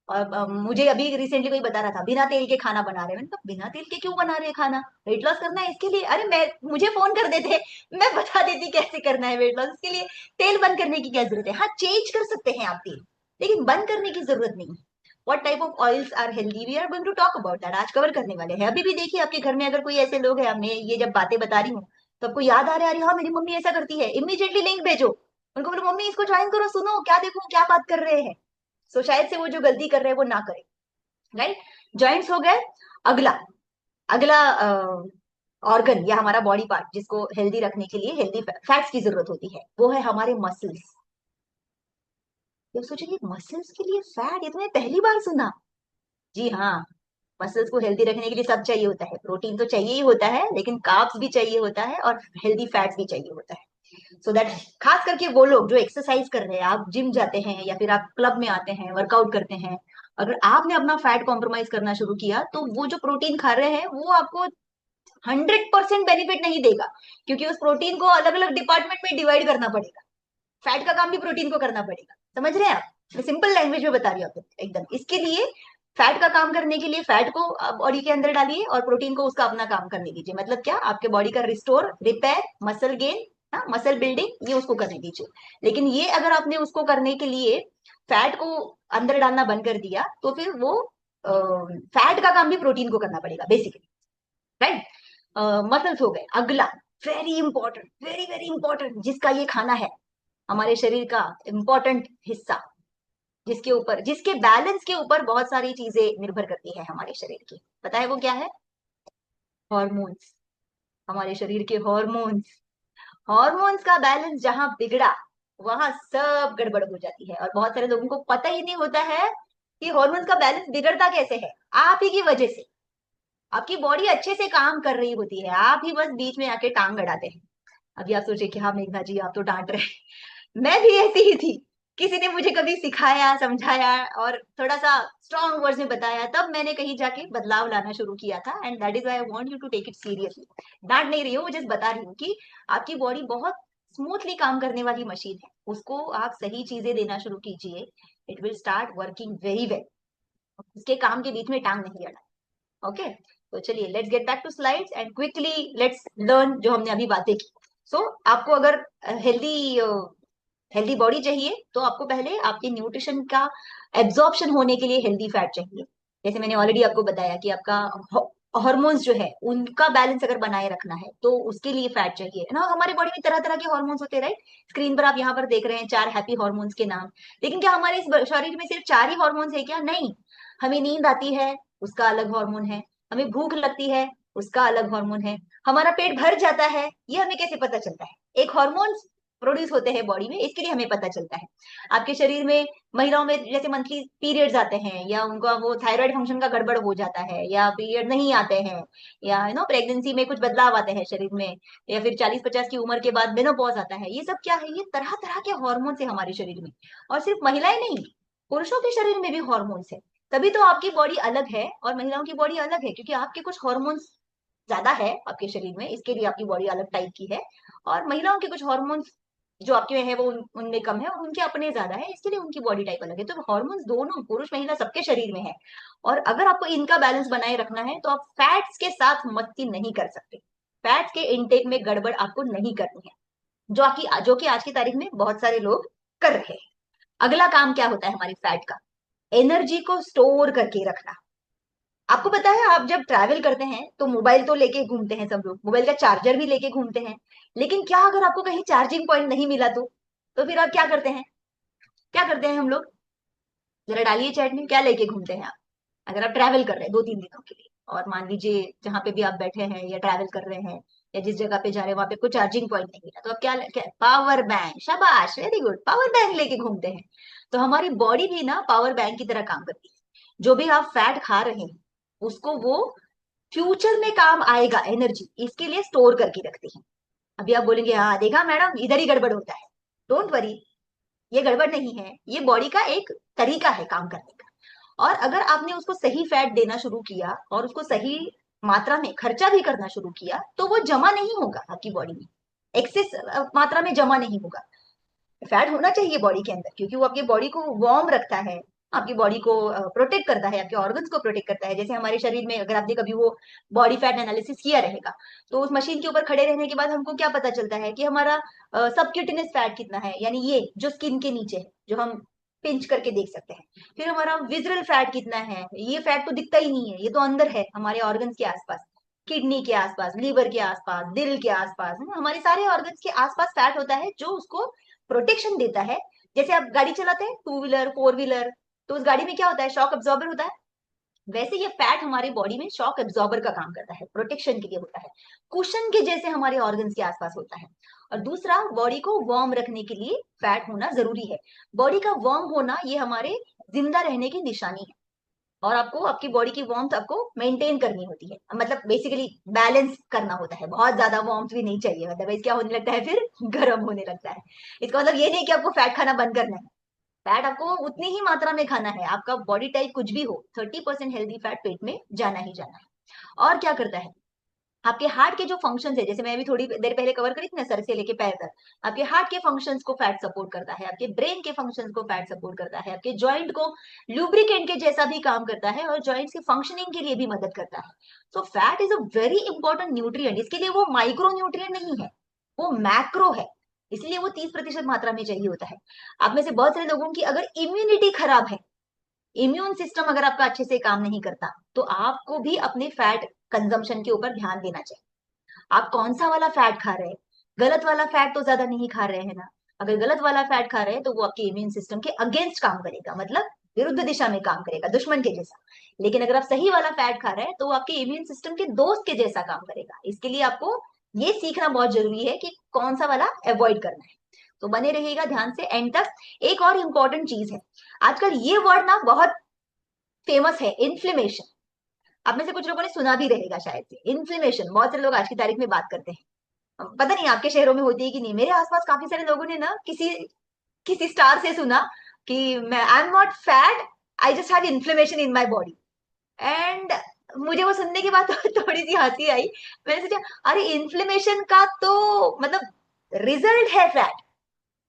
और मुझे अभी रिसेंटली कोई बता रहा था बिना तेल के खाना बना रहे हैं। मैंने कहा बिना तेल के क्यों बना रहे हैं खाना? वेट लॉस करना है इसके लिए? अरे मैं, मुझे फोन कर देते, मैं बता देती कैसे करना है वेट लॉस। इसके लिए तेल बंद करने की क्या जरूरत है? हाँ, चेंज कर सकते हैं आप तेल, लेकिन बंद करने की जरूरत नहीं है। What type of oils are healthy? We are going to talk about that. आज कवर करने वाले हैं। अभी भी देखिए आपके घर में अगर कोई ऐसे लोग हैं, मैं ये जब बातें बता रही हूँ तो आपको याद आ रहा है, अरे हाँ मेरी मम्मी ऐसा करती है, इमीडिएटली लिंक भेजो उनको, बोलो मम्मी इसको ज्वाइन करो, सुनो क्या, देखो क्या बात कर रहे हैं। सो शायद से वो जो गलती कर रहे हैं वो ना करें। राइट, जॉइंट्स हो गए। अगला, अगला ऑर्गन या हमारा बॉडी पार्ट जिसको हेल्दी रखने के लिए हेल्दी फैट्स की जरूरत होती है, वो है हमारे मसल्स। तो सोचेंगे मसल्स के लिए फैट, ये तो मैं पहली बार सुना। जी हाँ, मसल्स को हेल्दी रखने के लिए सब चाहिए होता है, प्रोटीन तो चाहिए ही होता है, लेकिन कार्ब्स भी चाहिए होता है और हेल्दी फैट्स भी चाहिए होता है। सो दैट खास करके वो लोग जो एक्सरसाइज कर रहे हैं, आप जिम जाते हैं या फिर आप क्लब में आते हैं वर्कआउट करते हैं, अगर आपने अपना फैट कॉम्प्रोमाइज करना शुरू किया तो वो जो प्रोटीन खा रहे हैं वो आपको 100% बेनिफिट नहीं देगा, क्योंकि उस प्रोटीन को अलग अलग डिपार्टमेंट में डिवाइड करना पड़ेगा। फैट का काम भी प्रोटीन को करना पड़ेगा, समझ रहे हैं आप? मैं सिंपल लैंग्वेज में बता रही हूँ आपको एकदम। इसके लिए फैट का काम करने के लिए फैट को बॉडी के अंदर डालिए और प्रोटीन को उसका अपना काम करने दीजिए। मतलब क्या, आपके बॉडी का रिस्टोर, रिपेयर, मसल गेन, हाँ मसल बिल्डिंग, ये उसको करने दीजिए। लेकिन ये अगर आपने उसको करने के लिए फैट को अंदर डालना बंद कर दिया तो फिर वो फैट का काम भी प्रोटीन को करना पड़ेगा बेसिकली, राइट? मसल्स हो गए। अगला very important, very very important, जिसका ये खाना है, हमारे शरीर का इंपॉर्टेंट हिस्सा, जिसके बैलेंस के ऊपर बहुत सारी चीजें निर्भर करती है हमारे शरीर की। पता है वो क्या है? हॉर्मोन्स। हमारे शरीर के हॉर्मोन्स। हॉर्मोन्स का बैलेंस जहां बिगड़ा वहां सब गड़बड़ हो जाती है, और बहुत सारे लोगों को पता ही नहीं होता है कि हॉर्मोन्स का बैलेंस बिगड़ता कैसे है। आप ही की वजह से। आपकी बॉडी अच्छे से काम कर रही होती है, आप ही बस बीच में आके टांग अड़ाते हैं। अभी आप सोचे कि हाँ मेघना जी आप तो डांट रहे हैं। मैं भी ऐसी ही थी। किसी ने मुझे कभी सिखाया, समझाया और थोड़ा सा स्ट्रॉन्ग वर्ड्स में बताया, तब मैंने कहीं जाके बदलाव लाना शुरू किया था। And that is why I want you to take it seriously. डांट नहीं रही हूँ, जस्ट बता रही हूँ कि आपकी बॉडी बहुत स्मूथली काम करने वाली मशीन है, उसको आप सही चीजें देना शुरू कीजिए, it will start working very well. उसके काम के बीच में टांग नहीं अड़ा। ओके, तो चलिए let's get back to slides and quickly let's learn जो हमने अभी बातें की। सो आपको अगर हेल्दी हेल्दी बॉडी चाहिए तो आपको पहले आपके न्यूट्रिशन का एब्जॉर्प्शन होने के लिए हेल्दी फैट चाहिए। जैसे मैंने ऑलरेडी आपको बताया कि आपका हार्मोन्स जो है उनका बैलेंस अगर बनाए रखना है तो उसके लिए फैट चाहिए ना। हमारे बॉडी में तरह तरह के हार्मोन्स होते हैं, राइट? स्क्रीन पर आप यहाँ पर देख रहे हैं 4 हैप्पी हार्मोन्स के नाम। लेकिन क्या हमारे इस शरीर में सिर्फ 4 ही हार्मोन्स है क्या? नहीं। हमें नींद आती है, उसका अलग हार्मोन है। हमें भूख लगती है, उसका अलग हार्मोन है। हमारा पेट भर जाता है, ये हमें कैसे पता चलता है? एक हार्मोन प्रोड्यूस होते हैं बॉडी में, इसके लिए हमें पता चलता है। आपके शरीर में महिलाओं में जैसे मंथली पीरियड्स आते हैं, या उनका वो थायराइड फंक्शन का गड़बड़ हो जाता है, या पीरियड नहीं आते हैं, या प्रेगनेंसी में कुछ बदलाव आते हैं शरीर में, या फिर 40-50 की उम्र के बाद मेनोपॉज आता है, ये सब क्या है? ये तरह तरह के हॉर्मोन्स है हमारे शरीर में। और सिर्फ महिलाएं नहीं, पुरुषों के शरीर में भी हॉर्मोन्स है। तभी तो आपकी बॉडी अलग है और महिलाओं की बॉडी अलग है, क्योंकि आपके कुछ हॉर्मोन्स ज्यादा है आपके शरीर में, इसके लिए आपकी बॉडी अलग टाइप की है। और महिलाओं के कुछ हॉर्मोन्स जो आपके में है वो उनमें कम है, और उनके अपने ज्यादा है, इसके लिए उनकी बॉडी टाइप अलग है। तो हॉर्मोन्स दोनों पुरुष महिला सबके शरीर में है। और अगर आपको इनका बैलेंस बनाए रखना है तो आप फैट्स के साथ मस्ती नहीं कर सकते। फैट्स के इनटेक में गड़बड़ आपको नहीं करनी है, जो कि आज की तारीख में बहुत सारे लोग कर रहे हैं। अगला काम क्या होता है हमारी फैट का? एनर्जी को स्टोर करके रखना। आपको पता है, आप जब ट्रैवल करते हैं तो मोबाइल तो लेके घूमते हैं, सब लोग मोबाइल का चार्जर भी लेके घूमते हैं। लेकिन क्या अगर आपको कहीं चार्जिंग पॉइंट नहीं मिला तो फिर आप क्या करते हैं? क्या करते हैं हम लोग? जरा डालिए चैट में, क्या लेके घूमते हैं आप? अगर आप ट्रैवल कर रहे हैं 2-3 दिनों के लिए, और मान लीजिए जहां पे भी आप बैठे हैं या ट्रैवल कर रहे हैं या जिस जगह पे जा रहे हैं वहां पे कोई चार्जिंग पॉइंट नहीं मिला, तो आप क्या पावर बैंक, शाबाश, वेरी गुड, पावर बैंक लेके घूमते हैं। तो हमारी बॉडी भी ना पावर बैंक की तरह काम करती है। जो भी आप फैट खा रहे हैं उसको वो फ्यूचर में काम आएगा, एनर्जी इसके लिए स्टोर करके रखती है। अभी आप बोलेंगे हाँ देखा मैडम, इधर ही गड़बड़ होता है। डोंट वरी, ये गड़बड़ नहीं है, ये बॉडी का एक तरीका है काम करने का। और अगर आपने उसको सही फैट देना शुरू किया और उसको सही मात्रा में खर्चा भी करना शुरू किया तो वो जमा नहीं होगा आपकी बॉडी में, एक्सेस मात्रा में जमा नहीं होगा। फैट होना चाहिए बॉडी के अंदर, क्योंकि वो आपकी बॉडी को वार्म रखता है, आपकी बॉडी को प्रोटेक्ट करता है, आपके ऑर्गन्स को प्रोटेक्ट करता है। जैसे हमारे शरीर में अगर आपने कभी वो बॉडी फैट एनालिसिस किया रहेगा, तो उस मशीन के ऊपर खड़े रहने के बाद हमको क्या पता चलता है कि हमारा सबक्यूटेनियस फैट कितना है, यानी ये जो स्किन के नीचे है, जो हम पिंच करके देख सकते हैं। फिर हमारा विजरल फैट कितना है, ये फैट तो दिखता ही नहीं है, ये तो अंदर है हमारे ऑर्गन्स के आसपास, किडनी के आसपास, लीवर के आसपास, दिल के आसपास, है ना? हमारे सारे ऑर्गन्स के आसपास फैट होता है जो उसको प्रोटेक्शन देता है। जैसे आप गाड़ी चलाते हैं, 2 व्हीलर 4 व्हीलर, तो उस गाड़ी में क्या होता है? शॉक अब्जॉर्बर होता है। वैसे ये फैट हमारे बॉडी में शॉक एब्जॉर्बर का काम करता है, प्रोटेक्शन के लिए होता है, कुशन के जैसे हमारे ऑर्गन्स के आसपास होता है। और दूसरा, बॉडी को वार्म रखने के लिए फैट होना जरूरी है। बॉडी का वार्म होना ये हमारे जिंदा रहने की निशानी है। और आपको आपकी बॉडी की वार्मथ आपको मेंटेन करनी होती है, मतलब बेसिकली बैलेंस करना होता है। बहुत ज्यादा वार्मथ भी नहीं चाहिए, मतलब क्या होने लगता है फिर गर्म होने लगता है। इसका मतलब ये नहीं कि आपको फैट खाना बंद करना है, फैट आपको उतनी ही मात्रा में खाना है। आपका बॉडी टाइप कुछ भी हो, 30% हेल्दी फैट पेट में जाना ही जाना है। और क्या करता है, आपके हार्ट के जो फंक्शंस है, जैसे मैं अभी थोड़ी देर पहले कवर करी थी ना, सर से लेके पैर तक, आपके हार्ट के फंक्शंस को फैट सपोर्ट करता है, आपके ब्रेन के फंक्शंस को फैट सपोर्ट करता है, आपके जॉइंट को लुब्रिकेंट के जैसा भी काम करता है और जॉइंट्स की फंक्शनिंग के लिए भी मदद करता है। So fat is a very important nutrient. इसके लिए वो माइक्रो न्यूट्रिएंट नहीं है, वो मैक्रो है, इसलिए वो 30% मात्रा में चाहिए होता है। आप में से बहुत सारे लोगों की अगर इम्यूनिटी खराब है, इम्यून सिस्टम अगर आपका अच्छे से काम नहीं करता, तो आपको भी अपने फैट कंजम्पशन के ऊपर ध्यान देना चाहिए। आप कौन सा वाला फैट खा रहे हैं, गलत वाला फैट तो ज्यादा नहीं खा रहे हैं ना। अगर गलत वाला फैट खा रहे हैं तो वो आपके इम्यून सिस्टम के अगेंस्ट काम करेगा, मतलब विरुद्ध दिशा में काम करेगा, दुश्मन के जैसा। लेकिन अगर आप सही वाला फैट खा रहे हैं तो वो आपके इम्यून सिस्टम के दोस्त के जैसा काम करेगा। इसके लिए आपको ये सीखना बहुत जरूरी है कि कौन सा वाला अवॉइड करना है। तो बने रहिएगा ध्यान से एंड तक। एक और इम्पोर्टेंट चीज है, आजकल ये वर्ड ना बहुत फेमस है, इन्फ्लेमेशन। आप में से कुछ लोगों ने सुना भी रहेगा शायद से, इन्फ्लेमेशन बहुत से लोग आज की तारीख में बात करते हैं। पता नहीं आपके शहरों में होती है कि नहीं, मेरे आसपास काफी सारे लोगों ने ना किसी किसी स्टार से सुना कि मैं I am not fat, I just have inflammation in my body. And मुझे वो सुनने के बाद तो थोड़ी सी हंसी आई। मैंने सोचा अरे इन्फ्लेमेशन का तो मतलब रिजल्ट है फैट,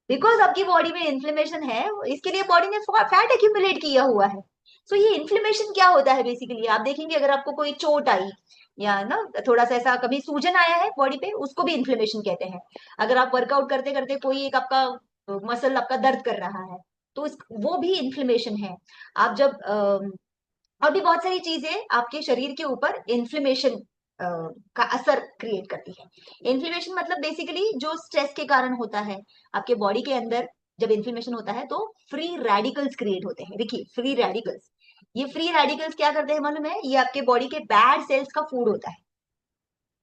बिकॉज आपकी बॉडी में इन्फ्लेमेशन है, इसके लिए बॉडी ने फैट एक्यूमुलेट किया हुआ है। सो ये इन्फ्लेमेशन क्या होता है बेसिकली, आप देखेंगे अगर आपको कोई चोट आई या ना थोड़ा सा ऐसा कभी सूजन आया है बॉडी पे, उसको भी इन्फ्लेमेशन कहते हैं। अगर आप वर्कआउट करते करते कोई एक आपका मसल आपका दर्द कर रहा है, तो वो भी इन्फ्लेमेशन है। आप जब और भी बहुत सारी चीजें आपके शरीर के ऊपर इन्फ्लेमेशन का असर क्रिएट करती है। इन्फ्लेमेशन मतलब बेसिकली जो स्ट्रेस के कारण होता है आपके बॉडी के अंदर। जब इन्फ्लेमेशन होता है तो फ्री रेडिकल्स क्रिएट होते हैं। देखिए फ्री रेडिकल्स, ये फ्री रेडिकल्स क्या करते हैं मालूम है, ये आपके बॉडी के बैड सेल्स का फूड होता है।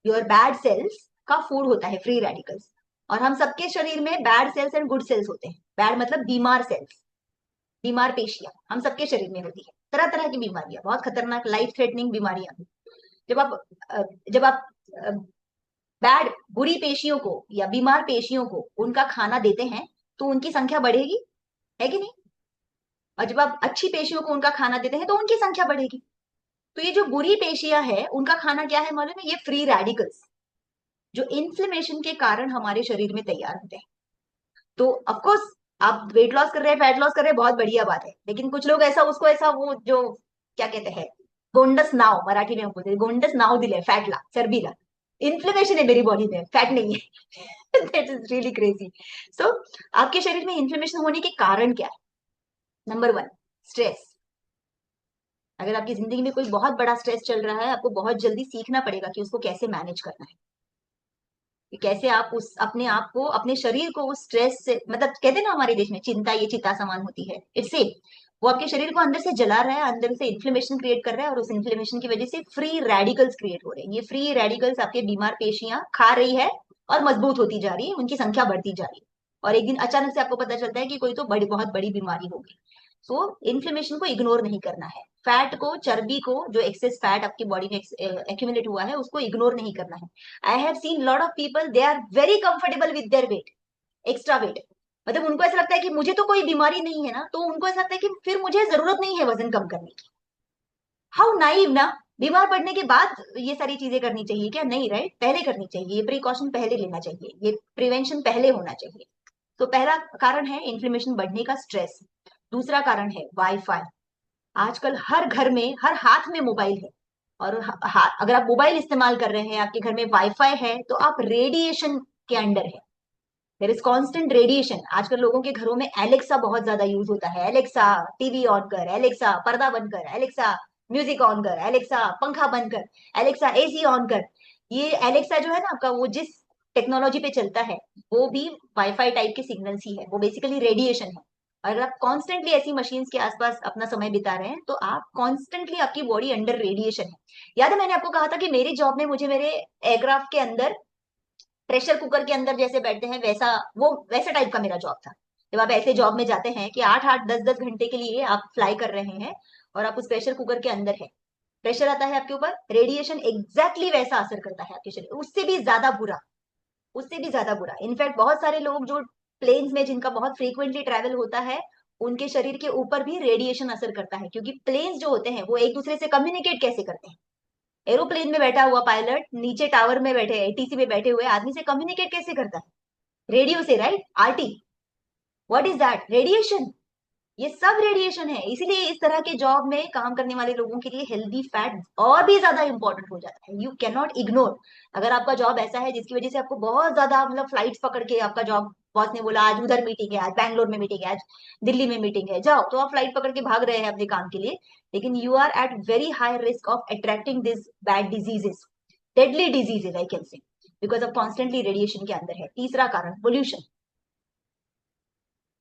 योर बैड सेल्स का फूड होता है फ्री रेडिकल्स। और हम सबके शरीर में bad cells and good cells होते हैं। बैड मतलब बीमार सेल्स, बीमार पेशियां हम सबके शरीर में होती है। तरह तरह की बीमारियां, बहुत खतरनाक लाइफ थ्रेटनिंग बीमारियां भी। जब आप जब आप बैड बुरी पेशियों को या बीमार पेशियों को उनका खाना देते हैं तो उनकी संख्या बढ़ेगी, है कि नहीं? और जब आप अच्छी पेशियों को उनका खाना देते हैं तो उनकी संख्या बढ़ेगी। तो ये जो बुरी पेशियां है उनका खाना क्या है मालूम है, ये फ्री रेडिकल्स, जो इन्फ्लेमेशन के कारण हमारे शरीर में तैयार होते हैं। तो ऑफकोर्स आप वेट लॉस कर रहे हैं, फैट लॉस कर रहे हैं, बहुत बढ़िया बात है। लेकिन कुछ लोग ऐसा उसको ऐसा वो जो क्या कहते हैं, गोंडस नाव मराठी में हम बोलते हैं, गोंडस नाव दिले फॅटला चरबीला। इन्फ्लेमेशन है मेरी बॉडी में, फैट नहीं है। That is really crazy. So आपके शरीर में इन्फ्लेमेशन होने के कारण क्या है? Number one, stress. अगर आपकी जिंदगी में कोई बहुत बड़ा स्ट्रेस चल रहा है, आपको बहुत जल्दी सीखना पड़ेगा कि उसको कैसे मैनेज करना है, कि कैसे आप उस अपने आप को अपने शरीर को उस स्ट्रेस से, मतलब कहते हैं ना हमारे देश में चिंता ये चिता समान होती है, इट्स सेम। वो आपके शरीर को अंदर से जला रहा है, अंदर से इन्फ्लेमेशन क्रिएट कर रहा है और उस इन्फ्लेमेशन की वजह से फ्री रेडिकल्स क्रिएट हो रहे हैं। ये फ्री रेडिकल्स आपके बीमार पेशियां खा रही है और मजबूत होती जा रही है, उनकी संख्या बढ़ती जा रही है। और एक दिन अचानक से आपको पता चलता है कि कोई तो बड़ी बहुत बड़ी बीमारी होगी। सो इन्फ्लेमेशन को इग्नोर नहीं करना है, फैट को, चर्बी को, जो एक्सेस फैट आपकी बॉडी में एक्यूमुलेट हुआ है उसको इग्नोर नहीं करना है। I have seen lot of people, they are very comfortable with their weight, extra weight. मतलब उनको ऐसा लगता है कि मुझे तो कोई बीमारी नहीं है ना, तो उनको ऐसा लगता है कि फिर मुझे जरूरत नहीं है वजन कम करने की। हाउ नाइव ना। बीमार पड़ने के बाद ये सारी चीजें करनी चाहिए क्या? नहीं, राइट, पहले करनी चाहिए, ये प्रिकॉशन पहले लेना चाहिए, ये प्रिवेंशन पहले होना चाहिए। तो पहला कारण है इन्फ्लेमेशन बढ़ने का, स्ट्रेस। दूसरा कारण है वाईफाई। आजकल हर घर में, हर हाथ में मोबाइल है। और अगर आप मोबाइल इस्तेमाल कर रहे हैं, आपके घर में वाईफाई है, तो आप रेडिएशन के अंडर है। There is constant radiation. आजकल लोगों के घरों में एलेक्सा बहुत ज्यादा यूज होता है। एलेक्सा टीवी ऑन कर, एलेक्सा पर्दा बंद कर, एलेक्सा म्यूजिक ऑन कर, एलेक्सा पंखा बंद कर, एलेक्सा एसी ऑन कर। ये एलेक्सा जो है ना आपका, वो जिस टेक्नोलॉजी पे चलता है वो भी वाईफाई टाइप के सिग्नल्स ही है, वो बेसिकली रेडिएशन है। अगर आप कॉन्स्टेंटली ऐसी मशीन्स के आसपास अपना समय बिता रहे हैं तो आप कॉन्स्टेंटली, आपकी बॉडी अंडर रेडिएशन है। याद है मैंने आपको कहा था कि मेरी जॉब में मुझे मेरे एयरक्राफ्ट के अंदर प्रेशर कुकर के अंदर जैसे बैठते हैं वैसा, वो वैसा टाइप का मेरा जॉब था। जब आप ऐसे जॉब में जाते हैं कि 8 8 10 10 घंटे के लिए आप फ्लाई कर रहे हैं और आप उस प्रेशर कुकर के अंदर है, प्रेशर आता है आपके ऊपर, रेडिएशन एग्जैक्टली वैसा असर करता है आपके शरीर, उससे भी ज्यादा बुरा, उससे भी ज्यादा बुरा। इनफैक्ट बहुत सारे लोग जो प्लेन्स में जिनका बहुत फ्रीक्वेंटली ट्रैवल होता है, उनके शरीर के ऊपर भी रेडिएशन असर करता है, क्योंकि प्लेन्स जो होते हैं वो एक दूसरे से कम्युनिकेट कैसे करते हैं। एरोप्लेन में बैठा हुआ पायलट नीचे टावर में बैठे, एटीसी में बैठे हुए आदमी से कम्युनिकेट कैसे करता है? रेडियो से, right? RT, what is that? Radiation. ये सब रेडिएशन है। इसीलिए इस तरह के जॉब में काम करने वाले लोगों के लिए हेल्दी फैट और भी ज्यादा इंपॉर्टेंट हो जाता है। You can not ignore. अगर आपका जॉब ऐसा है जिसकी वजह से आपको बहुत ज्यादा मतलब फ्लाइट्स पकड़ के, आपका जॉब बॉस ने बोला आज उधर मीटिंग है, आज बैंगलोर में मीटिंग है, आज दिल्ली में मीटिंग है, जाओ, तो आप फ्लाइट पकड़ के भाग रहे हैं अपने काम के लिए, लेकिन you are at very high risk of attracting this bad diseases, deadly diseases I can say, because of constantly radiation के अंदर है। तीसरा कारण पोल्यूशन।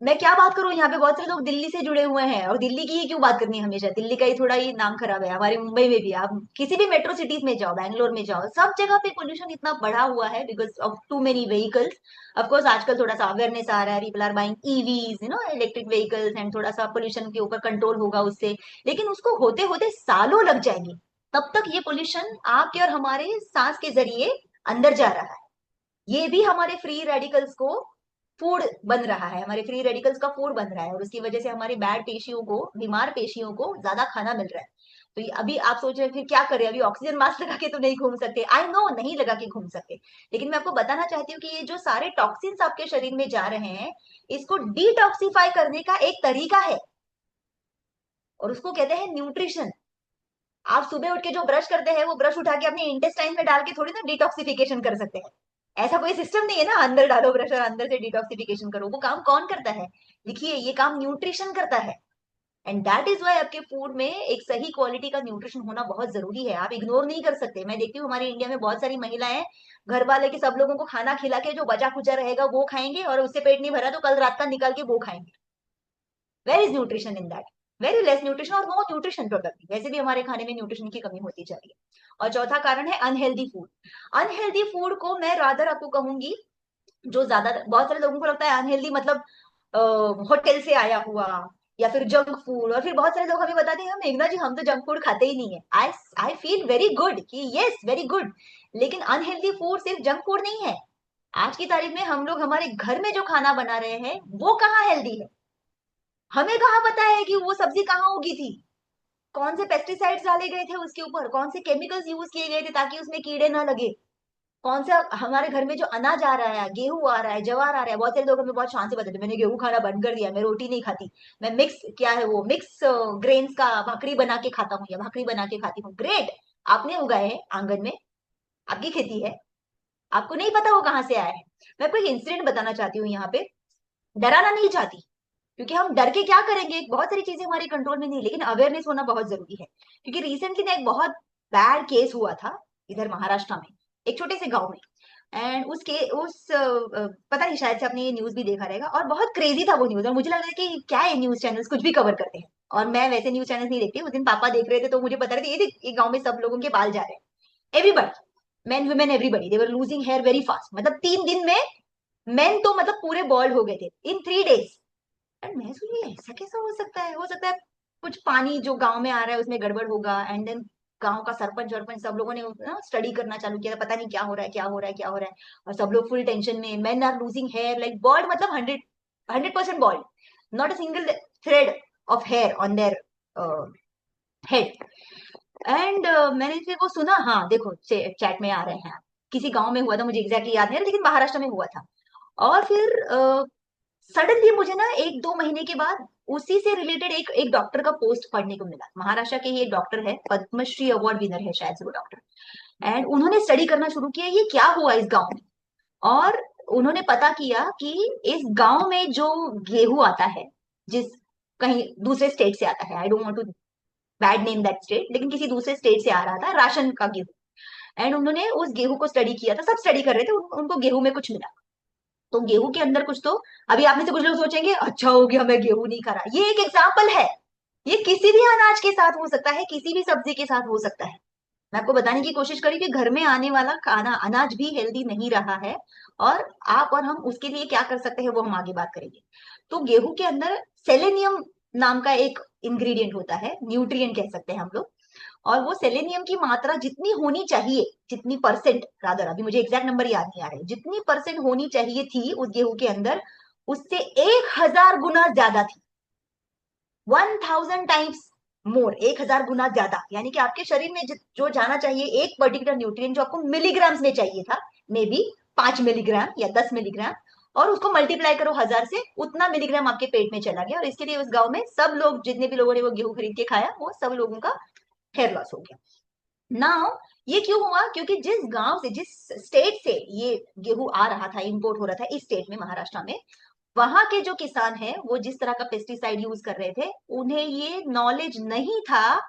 मैं क्या बात करूं, यहाँ पे बहुत सारे लोग दिल्ली से जुड़े हुए हैं, और दिल्ली की ही क्यों बात करनी है हमेशा, दिल्ली का ही थोड़ा ही नाम खराब है, हमारे मुंबई में भी, आप किसी भी मेट्रो सिटीज में जाओ, बैंगलोर में जाओ, सब जगह पे पोल्यूशन इतना बढ़ा हुआ है because of too many vehicles. Of course आजकल थोड़ा सा अवेयरनेस आ रहा है, people are buying EVs, electric vehicles, and थोड़ा सा पोल्यूशन के ऊपर कंट्रोल होगा उससे, लेकिन उसको होते होते सालों लग जाएंगे। तब तक ये पोल्यूशन आपके और हमारे सांस के जरिए अंदर जा रहा है। ये भी हमारे फ्री रेडिकल्स को फूड बन रहा है, हमारे फ्री रेडिकल्स का फूड बन रहा है, और उसकी वजह से हमारी बैड पेशियों को, बीमार पेशियों को ज्यादा खाना मिल रहा है। तो अभी आप सोच रहे हैं फिर क्या करें, अभी ऑक्सीजन मास्क लगा के तो नहीं घूम सकते, आई नो नहीं लगा के घूम सकते, लेकिन मैं आपको बताना चाहती हूँ कि ये जो सारे टॉक्सिन्स आपके शरीर में जा रहे हैं, इसको डिटॉक्सिफाई करने का एक तरीका है, और उसको कहते हैं न्यूट्रिशन। आप सुबह उठ के जो ब्रश करते हैं, वो ब्रश उठा के अपने इंटेस्टाइन में डाल के थोड़ी ना डिटॉक्सिफिकेशन कर सकते हैं। ऐसा कोई सिस्टम नहीं है ना, अंदर डालो ब्रश और अंदर से डिटॉक्सिफिकेशन करो। वो काम कौन करता है? देखिए, ये काम न्यूट्रिशन करता है। एंड दैट इज वाई आपके फूड में एक सही क्वालिटी का न्यूट्रिशन होना बहुत जरूरी है, आप इग्नोर नहीं कर सकते। मैं देखती हूँ हमारे इंडिया में बहुत सारी महिलाएं घर वाले के सब लोगों को खाना खिला के जो बचा खुचा रहेगा वो खाएंगे, और उससे पेट नहीं भरा तो कल रात का निकाल के वो खाएंगे। Where is nutrition in that? Very less nutrition और नो न्यूट्रिशन प्रोडक्ट। वैसे भी हमारे खाने में न्यूट्रिशन की कमी होती जा रही है। और चौथा कारण है अनहेल्दी फूड। अनहेल्दी फूड को मैं रादर आपको कहूंगी, जो ज्यादा, बहुत सारे लोगों को लगता है अनहेल्दी मतलब होटल से आया हुआ या फिर जंक फूड, और फिर बहुत सारे लोग हमें बताते हैं हम मेघना जी हम तो जंक फूड खाते ही नहीं है। आई आई फील वेरी गुड कि यस वेरी गुड, लेकिन अनहेल्दी फूड सिर्फ जंक फूड नहीं है। आज की तारीख में हम लोग हमारे घर में जो खाना बना रहे हैं वो कहाँ हेल्दी है? हमें कहाँ पता है कि वो सब्जी कहाँ उगी थी, कौन से पेस्टिसाइड्स डाले गए थे उसके ऊपर, कौन से केमिकल्स यूज किए गए थे ताकि उसमें कीड़े ना लगे, कौन सा हमारे घर में जो अनाज आ रहा है, गेहूं आ रहा है, जवार आ रहा है। बहुत सारे लोग हमें बहुत शान से बताते हैं मैंने गेहूं खाना बंद कर दिया, मैं रोटी नहीं खाती, मैं मिक्स, क्या है वो, मिक्स ग्रेन्स का भाकरी बना के खाता हूँ या भाकरी बना के खाती हूँ। ग्रेट, आपने उगाए हैं आंगन में, आपकी खेती है, आपको नहीं पता वो कहाँ से आया है। मैं कोई इंसिडेंट बताना चाहती हूँ यहाँ पे, डराना नहीं चाहती, क्योंकि हम डर के क्या करेंगे, बहुत सारी चीजें हमारे कंट्रोल में नहीं, लेकिन अवेयरनेस होना बहुत जरूरी है। क्योंकि रिसेंटली ना एक बहुत बैड केस हुआ था इधर महाराष्ट्र में, एक छोटे से गांव में। एंड पता नहीं, शायद से आपने ये न्यूज भी देखा रहेगा, और बहुत क्रेजी था वो न्यूज, और मुझे लग रहा है कि क्या है, न्यूज चैनल्स कुछ भी कवर करते हैं, और मैं वैसे न्यूज चैनल्स नहीं देखती। उस दिन पापा देख रहे थे तो मुझे पता रही थी ये देख, ये गांव में सब लोगों के बाल जा रहे हैं, everybody, men women everybody, they were losing hair very fast, मतलब 3 दिन में मेन तो मतलब पूरे बॉल्ड हो गए थे इन 3 डेज। एंड मैं सोची ऐसा कैसा हो सकता है? हो सकता है कुछ पानी जो गांव में आ रहा है उसमें गड़बड़ होगा। एंड देन गांव का सरपंच वरपंच सब लोगों ने ना स्टडी करना चालू किया, पता नहीं क्या हो रहा है, क्या हो रहा है, क्या हो रहा है। और सब लोग फुल टेंशन में, man are losing hair like bald, मतलब 100% bald, not a single thread of hair on their head. And मैंने फिर वो सुना, हाँ देखो चैट में आ रहे हैं, किसी गांव में हुआ था, मुझे एग्जैक्टली याद नहीं है, लेकिन महाराष्ट्र में हुआ था। और फिर सडनली मुझे ना 1 2 महीने के बाद उसी से रिलेटेड एक एक डॉक्टर का पोस्ट पढ़ने को मिला। महाराष्ट्र के ही एक डॉक्टर है, पद्मश्री अवार्ड विनर है शायद से वो डॉक्टर। एंड उन्होंने स्टडी करना शुरू किया ये क्या हुआ इस गांव में, और उन्होंने पता किया कि इस गांव में जो गेहूं आता है, जिस कहीं दूसरे स्टेट से आता है, I don't want to bad name that state, लेकिन किसी दूसरे स्टेट से आ रहा था राशन का गेहूं। एंड उन्होंने उस गेहूं को स्टडी किया था, सब स्टडी कर रहे थे, उनको गेहूं में कुछ मिला। तो गेहूं के अंदर कुछ तो, अभी आप में से कुछ लोग सोचेंगे अच्छा हो गया मैं गेहूं नहीं खा रहा, ये एक एग्जाम्पल है। ये किसी भी अनाज के साथ हो सकता है, किसी भी सब्जी के साथ हो सकता है। मैं आपको बताने की कोशिश करी कि घर में आने वाला खाना अनाज भी हेल्दी नहीं रहा है, और आप और हम उसके लिए क्या कर सकते हैं वो हम आगे बात करेंगे। तो गेहूं के अंदर सेलेनियम नाम का एक इंग्रेडिएंट होता है, न्यूट्रिएंट कह सकते हैं हम लोग। और वो सेलेनियम की मात्रा जितनी होनी चाहिए, जितनी परसेंट रादर, अभी मुझे एग्जैक्ट नंबर याद नहीं आ रहे, जितनी परसेंट होनी चाहिए थी उस गेहूं के अंदर, उससे 1000 गुना ज्यादा थी। 1000 टाइम्स मोर, 1000 गुना ज्यादा। यानी कि आपके शरीर में जो जाना चाहिए एक पर्टिकुलर न्यूट्रिएंट, जो आपको मिलीग्राम्स में चाहिए था, मे बी 5 मिलीग्राम या 10 मिलीग्राम, और उसको मल्टीप्लाई करो 1000 से, उतना मिलीग्राम आपके पेट में चला गया। और इसके लिए उस गांव में सब लोग, जितने भी लोगों ने वो गेहूं खरीद के खाया, वो सब लोगों का हेयर लॉस हो गया। नाउ ये क्यों हुआ? क्योंकि जिस गांव से, जिस स्टेट से ये गेहूं आ रहा था, इंपोर्ट हो रहा था, इस स्टेट में, महाराष्ट्र में, वहां के जो किसान हैं वो जिस तरह का पेस्टिसाइड यूज कर रहे थे, उन्हें ये नॉलेज नहीं था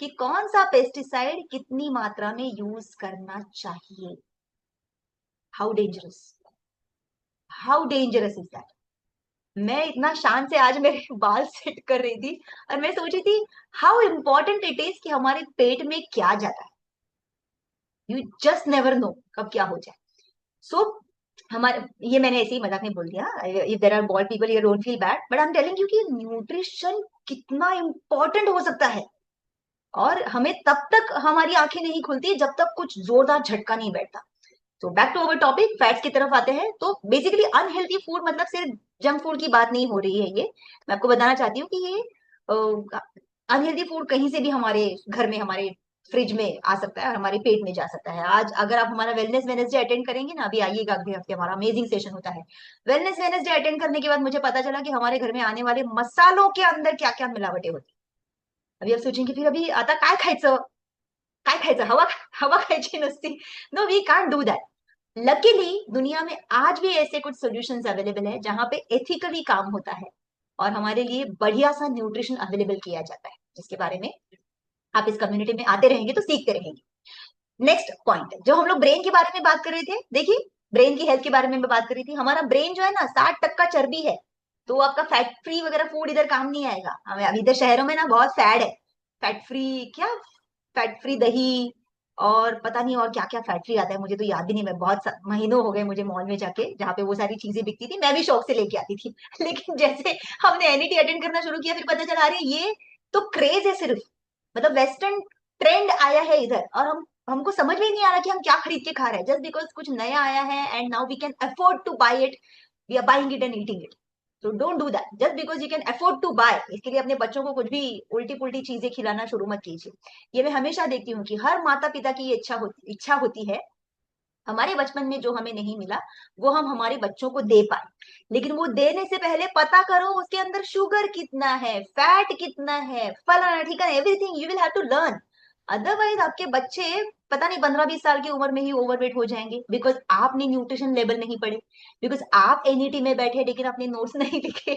कि कौन सा पेस्टिसाइड कितनी मात्रा में यूज करना चाहिए। How dangerous, how dangerous is that. मैं इतना शान से आज मेरे बाल सेट कर रही थी, और मैं सोच रही थी हाउ इंपॉर्टेंट इट इज कि हमारे पेट में क्या जाता है। यू जस्ट नेवर नो कब क्या हो जाए। सो हमारे, ये मैंने ऐसे ही मजाक में बोल दिया, if there are bald people here don't feel bad, but I am telling you कि न्यूट्रिशन कितना इंपॉर्टेंट हो सकता है। और हमें तब तक हमारी आंखें नहीं खुलती जब तक कुछ जोरदार झटका नहीं बैठता। तो back to our topic, fats की तरफ आते हैं। तो बेसिकली अनहेल्थी फूड मतलब सिर्फ जंक फूड की बात नहीं हो रही है ये। मैं आपको बताना चाहती हूँ कि ये अनहेल्थी फूड कहीं से भी हमारे घर में, हमारे फ्रिज में आ सकता है और हमारे पेट में जा सकता है। आज अगर आप हमारा वेलनेस वेनसडे अटेंड करेंगे ना, अभी आइएगा, अगले हफ्ते हमारा अमेजिंग सेशन होता है। वेलनेस वेनसडे अटेंड करने के बाद मुझे पता चला कि हमारे घर में आने वाले मसालों के अंदर क्या क्या मिलावटें होती। अभी आप सोचेंगे फिर अभी आता काय खायचं, काय खायचं, हवा, हवा खायची नसती। No, we can't do that. Luckily दुनिया में आज भी ऐसे कुछ सॉल्यूशंस अवेलेबल है जहां पे एथिकली काम होता है, और हमारे लिए बढ़िया सा न्यूट्रिशन अवेलेबल किया जाता है, जिसके बारे में आप इस कम्युनिटी में आते रहेंगे तो सीखते रहेंगे। नेक्स्ट पॉइंट, जो हम लोग ब्रेन के बारे में बात कर रहे थे, देखिए, ब्रेन की हेल्थ के बारे में मैं बात कर रही थी। हमारा ब्रेन जो है ना, 60% चर्बी है। तो आपका फैट फ्री वगैरह फूड इधर काम नहीं आएगा। हमें अभी इधर शहरों में ना बहुत फैट है, फैट फ्री क्या, फैट फ्री दही, और पता नहीं और क्या क्या फैट फ्री आता है, मुझे तो याद भी नहीं। मैं बहुत महीनों हो गए मुझे मॉल में जाके, जहाँ पे वो सारी चीजें बिकती थी, मैं भी शौक से लेके आती थी। लेकिन जैसे हमने एनईटी अटेंड करना शुरू किया, फिर पता चला रही ये तो क्रेज है सिर्फ, मतलब वेस्टर्न ट्रेंड आया है इधर, और हमको समझ में ही नहीं आ रहा कि हम क्या खरीद के खा रहे हैं, जस्ट बिकॉज कुछ नया आया है and now we can afford to buy it, we are buying it and eating it. तो don't do that just because you can afford to buy, इसके लिए अपने बच्चों को कुछ भी उल्टी पुल्टी चीजें खिलाना शुरू मत कीजिए। ये मैं हमेशा देखती हूँ कि हर माता पिता की ये इच्छा होती है, हमारे बचपन में जो हमें नहीं मिला वो हम हमारे बच्चों को दे पाए। लेकिन वो देने से पहले पता करो उसके अंदर शुगर कितना है, फैट कितना है, फलाना ठिकाना, everything you will have to learn. Otherwise आपके बच्चे पता नहीं 15-20 साल की उम्र में ही ओवरवेट हो जाएंगे, बिकॉज आपने न्यूट्रिशन लेवल नहीं पढ़े, बिकॉज आप एनईटी में बैठे लेकिन अपने नोट्स नहीं लिखे।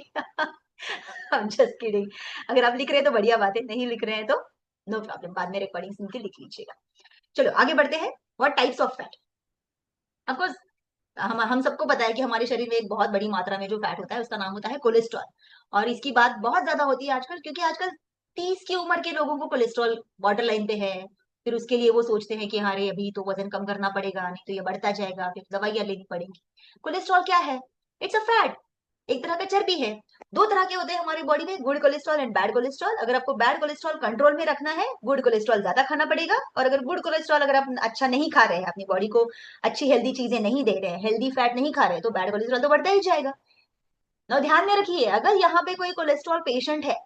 I'm just kidding। अगर आप लिख रहे हैं तो बढ़िया बात है, नहीं लिख रहे हैं तो नो प्रॉब्लम, बाद में रिकॉर्डिंग सुन के लिख लीजिएगा। चलो आगे बढ़ते हैं। What types of fat? Of course हम सबको पता है कि हमारे शरीर में एक बहुत बड़ी मात्रा में जो फैट होता है उसका नाम होता है कोलेस्ट्रॉल। और इसकी बात बहुत ज्यादा होती है आजकल, क्योंकि आजकल 30 की उम्र के लोगों को कोलेस्ट्रॉल बॉर्डर लाइन पे है। फिर उसके लिए वो सोचते हैं कि हाँ रे अभी तो वजन कम करना पड़ेगा, नहीं तो ये बढ़ता जाएगा, फिर दवाइयां लेनी पड़ेंगी। कोलेस्ट्रॉल क्या है? इट्स अ फैट, एक तरह का चर्बी है। दो तरह के होते हैं हमारी बॉडी में, good cholesterol and bad cholesterol. अगर आपको बैड कोलेस्ट्रॉल कंट्रोल में रखना है, गुड कोलेस्ट्रॉल ज्यादा खाना पड़ेगा। और अगर गुड कोलेस्ट्रॉल, अगर आप अच्छा नहीं खा रहे हैं, अपनी बॉडी को अच्छी हेल्दी चीजें नहीं दे रहे हैं, हेल्दी फैट नहीं खा रहे हैं, तो बैड कोलेस्ट्रॉल तो बढ़ता ही जाएगा। ना ध्यान में रखिए, अगर यहाँ पे कोई कोलेस्ट्रॉल पेशेंट है,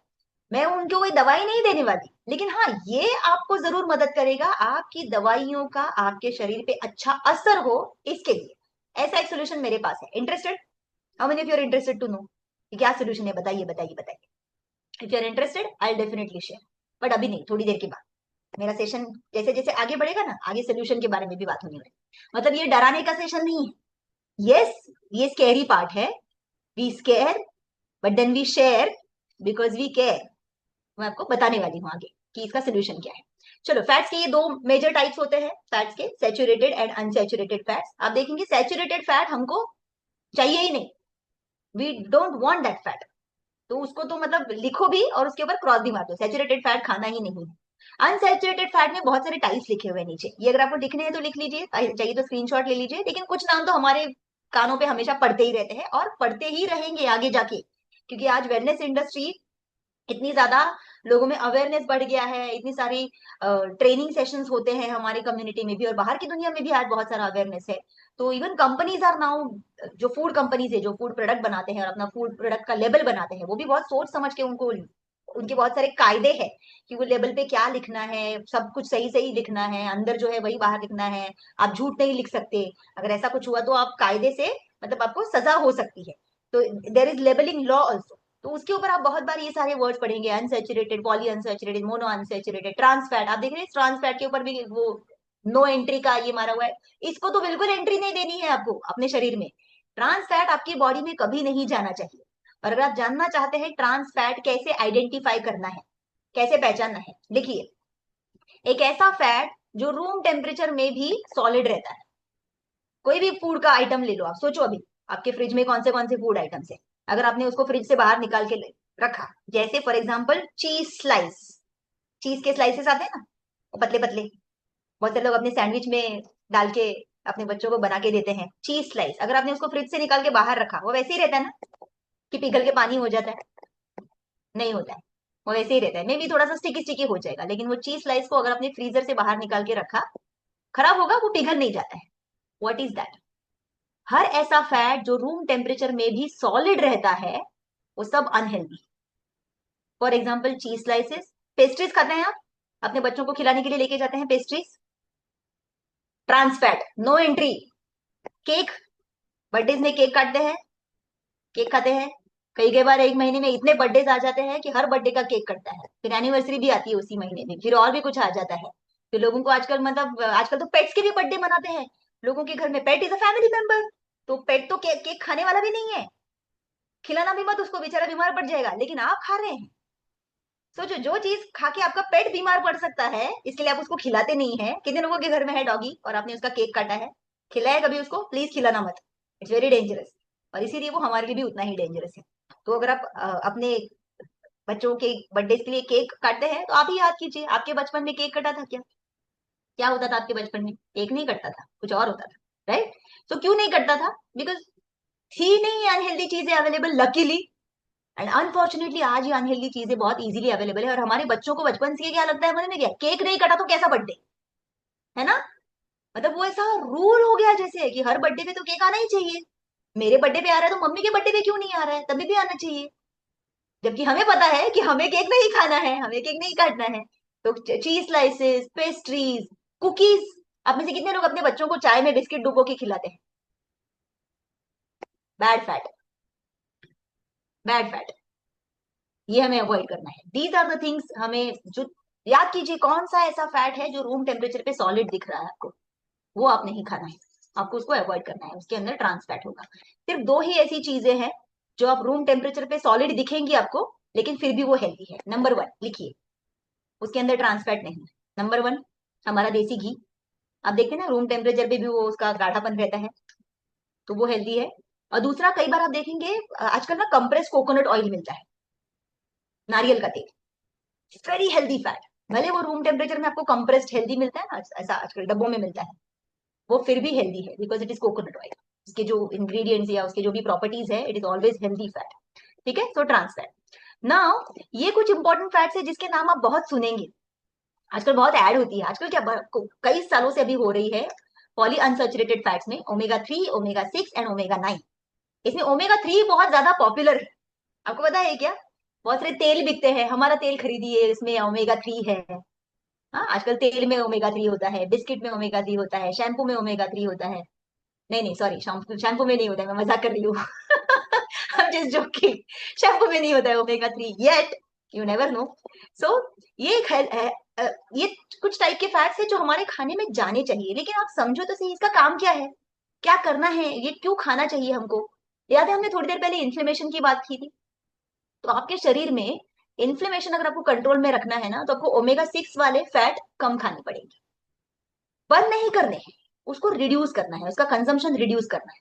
मैं उनको कोई दवाई नहीं देने वाली, लेकिन हाँ ये आपको जरूर मदद करेगा आपकी दवाइयों का आपके शरीर पे अच्छा असर हो, इसके लिए ऐसा एक सोल्यूशन मेरे पास है। Interested? How many of you are interested to know क्या सोल्यूशन है? बताइए बताइए बताइए। If you are interested I definitely share, but अभी नहीं, थोड़ी देर के बाद। मेरा सेशन जैसे जैसे आगे बढ़ेगा ना, आगे सोल्यूशन के बारे में भी बात होने वाली। मतलब ये डराने का सेशन नहीं है। यस, ये स्कैरी पार्ट है, we scare but then we share because we care. मैं आपको बताने वाली हूँ आगे कि इसका सोल्यूशन क्या है। चलो, फैट्स के ये दो मेजर टाइप्स होते हैं फैट्स के, सैचुरेटेड एंड अनसैचुरेटेड फैट्स। आप देखेंगे सैचुरेटेड फैट हमको चाहिए ही नहीं, we don't want that fat. तो उसको तो मतलब लिखो भी और उसके ऊपर क्रॉस भी मार दो, सैचुरेटेड फैट खाना ही नहीं है। अनसैचुरेटेड फैट में बहुत सारे टाइप्स लिखे हुए हैं नीचे, ये अगर आपको लिखने हैं तो लिख लीजिए, चाहिए तो स्क्रीनशॉट ले लीजिए, लेकिन कुछ नाम तो हमारे कानों पे हमेशा पढ़ते ही रहते हैं और पढ़ते ही रहेंगे आगे जाके, क्योंकि आज वेलनेस इंडस्ट्री इतनी ज्यादा, लोगों में अवेयरनेस बढ़ गया है, इतनी सारी ट्रेनिंग सेशंस होते हैं हमारी कम्युनिटी में भी और बाहर की दुनिया में भी आज बहुत सारा अवेयरनेस है। तो इवन कंपनीज आर नाउ, जो फूड कंपनीज है जो फूड प्रोडक्ट बनाते हैं और अपना फूड प्रोडक्ट का लेबल बनाते हैं, वो भी बहुत सोच समझ के उनको, उनके बहुत सारे कायदे हैं कि वो लेबल पे क्या लिखना है, सब कुछ सही सही लिखना है, अंदर जो है वही बाहर लिखना है, आप झूठ नहीं लिख सकते। अगर ऐसा कुछ हुआ तो आप कायदे से, मतलब आपको सजा हो सकती है। तो there is labelling law also. तो उसके ऊपर आप बहुत बार ये सारे वर्ड्स पढ़ेंगे, unsaturated, poly unsaturated, mono unsaturated, trans fat. आप देख रहे हैं ट्रांस फैट के ऊपर भी वो नो एंट्री का ये मारा हुआ है। इसको तो बिल्कुल एंट्री नहीं देनी है आपको अपने शरीर में। ट्रांस फैट आपकी बॉडी में कभी नहीं जाना चाहिए। और अगर आप जानना चाहते हैं ट्रांस फैट कैसे आइडेंटिफाई करना है, कैसे पहचानना है, देखिए, एक ऐसा फैट जो रूम टेम्परेचर में भी सॉलिड रहता है। कोई भी फूड का आइटम ले लो, आप सोचो अभी आपके फ्रिज में कौन से फूड आइटम्स है, अगर आपने उसको फ्रिज से बाहर निकाल के रखा, जैसे फॉर एग्जांपल चीज स्लाइस, चीज के स्लाइसेस आते हैं ना, वो पतले पतले, बहुत से लोग अपने सैंडविच में डाल के अपने बच्चों को बना के देते हैं चीज स्लाइस। अगर आपने उसको फ्रिज से निकाल के बाहर रखा, वो वैसे ही रहता है ना कि पिघल के पानी हो जाता है? नहीं होता है, वो वैसे ही रहता है, मे भी थोड़ा सा स्टिकी स्टिकी हो जाएगा, लेकिन वो चीज स्लाइस को अगर आपने फ्रीजर से बाहर निकाल के रखा, खराब होगा, वो पिघल नहीं जाता है। What is that? हर ऐसा फैट जो रूम टेम्परेचर में भी सॉलिड रहता है, वो सब अनहेल्दी। फॉर एग्जाम्पल चीज स्लाइसेस, पेस्ट्रीज खाते हैं आप, अपने बच्चों को खिलाने के लिए लेके जाते हैं pastries, trans fat, no entry. Cake, birthdays में केक काटते हैं, केक खाते हैं, कई कई बार एक महीने में इतने बर्थडेज आ जाते हैं कि हर बर्थडे का केक कटता है, फिर एनिवर्सरी भी आती है उसी महीने में, फिर और भी कुछ आ जाता है। फिर लोगों को आजकल, मतलब आजकल तो पेट्स के भी बर्थडे मनाते हैं, लोगों के घर में पेट इज अ फैमिली मेंबर। तो पेट तो केक खाने वाला भी नहीं है, खिलाना भी मत उसको, बेचारा बीमार पड़ जाएगा, लेकिन आप खा रहे हैं। सोचो, जो चीज खा के आपका पेट बीमार पड़ सकता है, इसके लिए आप उसको खिलाते नहीं है। कितने लोगों के घर में है डॉगी और आपने उसका केक काटा है? खिलाया कभी उसको? प्लीज खिलाना मत, इट्स वेरी डेंजरस। और इसीलिए वो हमारे लिए भी उतना ही डेंजरस है। तो अगर आप अपने बच्चों के बर्थडे के लिए केक काटते हैं, तो आप ही याद कीजिए, आपके बचपन में केक कटा था क्या? क्या होता था आपके बचपन में? केक नहीं कटता था, कुछ और होता था, राइट? तो क्यों नहीं कटता था? बिकॉज थी नहीं अनहेल्दी चीजें अवेलेबल, लकीली। एंड अनफॉर्चुनेटली आज ये अनहेल्दी चीजें बहुत इजीली अवेलेबल है, और हमारे बच्चों को बचपन से क्या लगता है, मैंने क्या केक नहीं कटा तो कैसा बर्थडे है ना? मतलब वो ऐसा रूल हो गया जैसे कि हर बर्थडे पे तो केक आना ही चाहिए। मेरे बर्थडे पे आ रहा है तो मम्मी के बर्थडे पे क्यों नहीं आ रहा है? तभी भी आना चाहिए। जबकि हमें पता है कि हमें केक नहीं खाना है, हमें केक नहीं काटना है। तो चीज स्लाइसेस, पेस्ट्रीज, कुकीज, आप में से कितने लोग अपने बच्चों को चाय में बिस्किट डुबो के खिलाते हैं? बैड फैट, बैड फैट, ये हमें अवॉइड करना है। दीज आर द थिंग्स हमें जो, याद कीजिए कौन सा ऐसा फैट है जो रूम टेम्परेचर पे सॉलिड दिख रहा है आपको, वो आप नहीं खाना है, आपको उसको अवॉइड करना है, उसके अंदर ट्रांस फैट होगा। सिर्फ दो ही ऐसी चीजें हैं जो आप रूम टेम्परेचर पे सॉलिड दिखेंगी आपको, लेकिन फिर भी वो हेल्दी है। नंबर वन लिखिए, उसके अंदर ट्रांस फैट नहीं है। नंबर वन, हमारा देसी घी। आप देखते हैं ना रूम टेम्परेचर पे भी वो उसका गाढ़ापन रहता है, तो वो हेल्दी है। और दूसरा, कई बार आप देखेंगे आजकल ना कंप्रेस कोकोनट ऑयल मिलता है, नारियल का तेल, वेरी हेल्दी फैट। भले वो रूम टेम्परेचर में आपको कंप्रेस्ड हेल्दी मिलता है ना, ऐसा आजकल डब्बों में मिलता है, वो फिर भी हेल्दी है because it is coconut oil. उसके जो इंग्रेडिएंट्स या उसके जो भी प्रॉपर्टीज है, it is always healthy fat. ठीक है, सो ट्रांस फैट। नाउ, ये कुछ इंपॉर्टेंट फैट्स है जिसके नाम आप बहुत सुनेंगे, आजकल बहुत ऐड होती है, आजकल क्या कई सालों से अभी हो रही है। पॉली अनसैचुरेटेड फैट्स में ओमेगा 3, ओमेगा 6 एंड ओमेगा 9। इसमें ओमेगा 3 बहुत ज्यादा पॉपुलर है, आपको पता है क्या? बहुत सारे तेल बिकते हैं, हमारा तेल खरीदिए इसमें ओमेगा 3 है। हाँ, आजकल तेल में ओमेगा 3 होता है, बिस्किट में ओमेगा 3 होता है, शैम्पू में ओमेगा 3 होता है। नहीं नहीं, सॉरी, शैम्पू शैम्पू में नहीं होता है, मैं मजाक कर रही हूँ। I'm just joking। शैम्पू में नहीं होता है omega 3 yet, you never know. So ये एक ये कुछ टाइप के फैट्स है जो हमारे खाने में जाने चाहिए, लेकिन आप समझो तो सही, इसका काम क्या है, क्या करना है, ये क्यों खाना चाहिए हमको? याद है हमने थोड़ी देर पहले इन्फ्लेमेशन की बात की थी। तो आपके शरीर में इन्फ्लेमेशन अगर आपको कंट्रोल में रखना है ना, तो आपको ओमेगा 6 वाले फैट कम खाने पड़ेंगे, बंद नहीं करने हैं, उसको रिड्यूस करना है, उसका कंजम्पशन रिड्यूस करना है।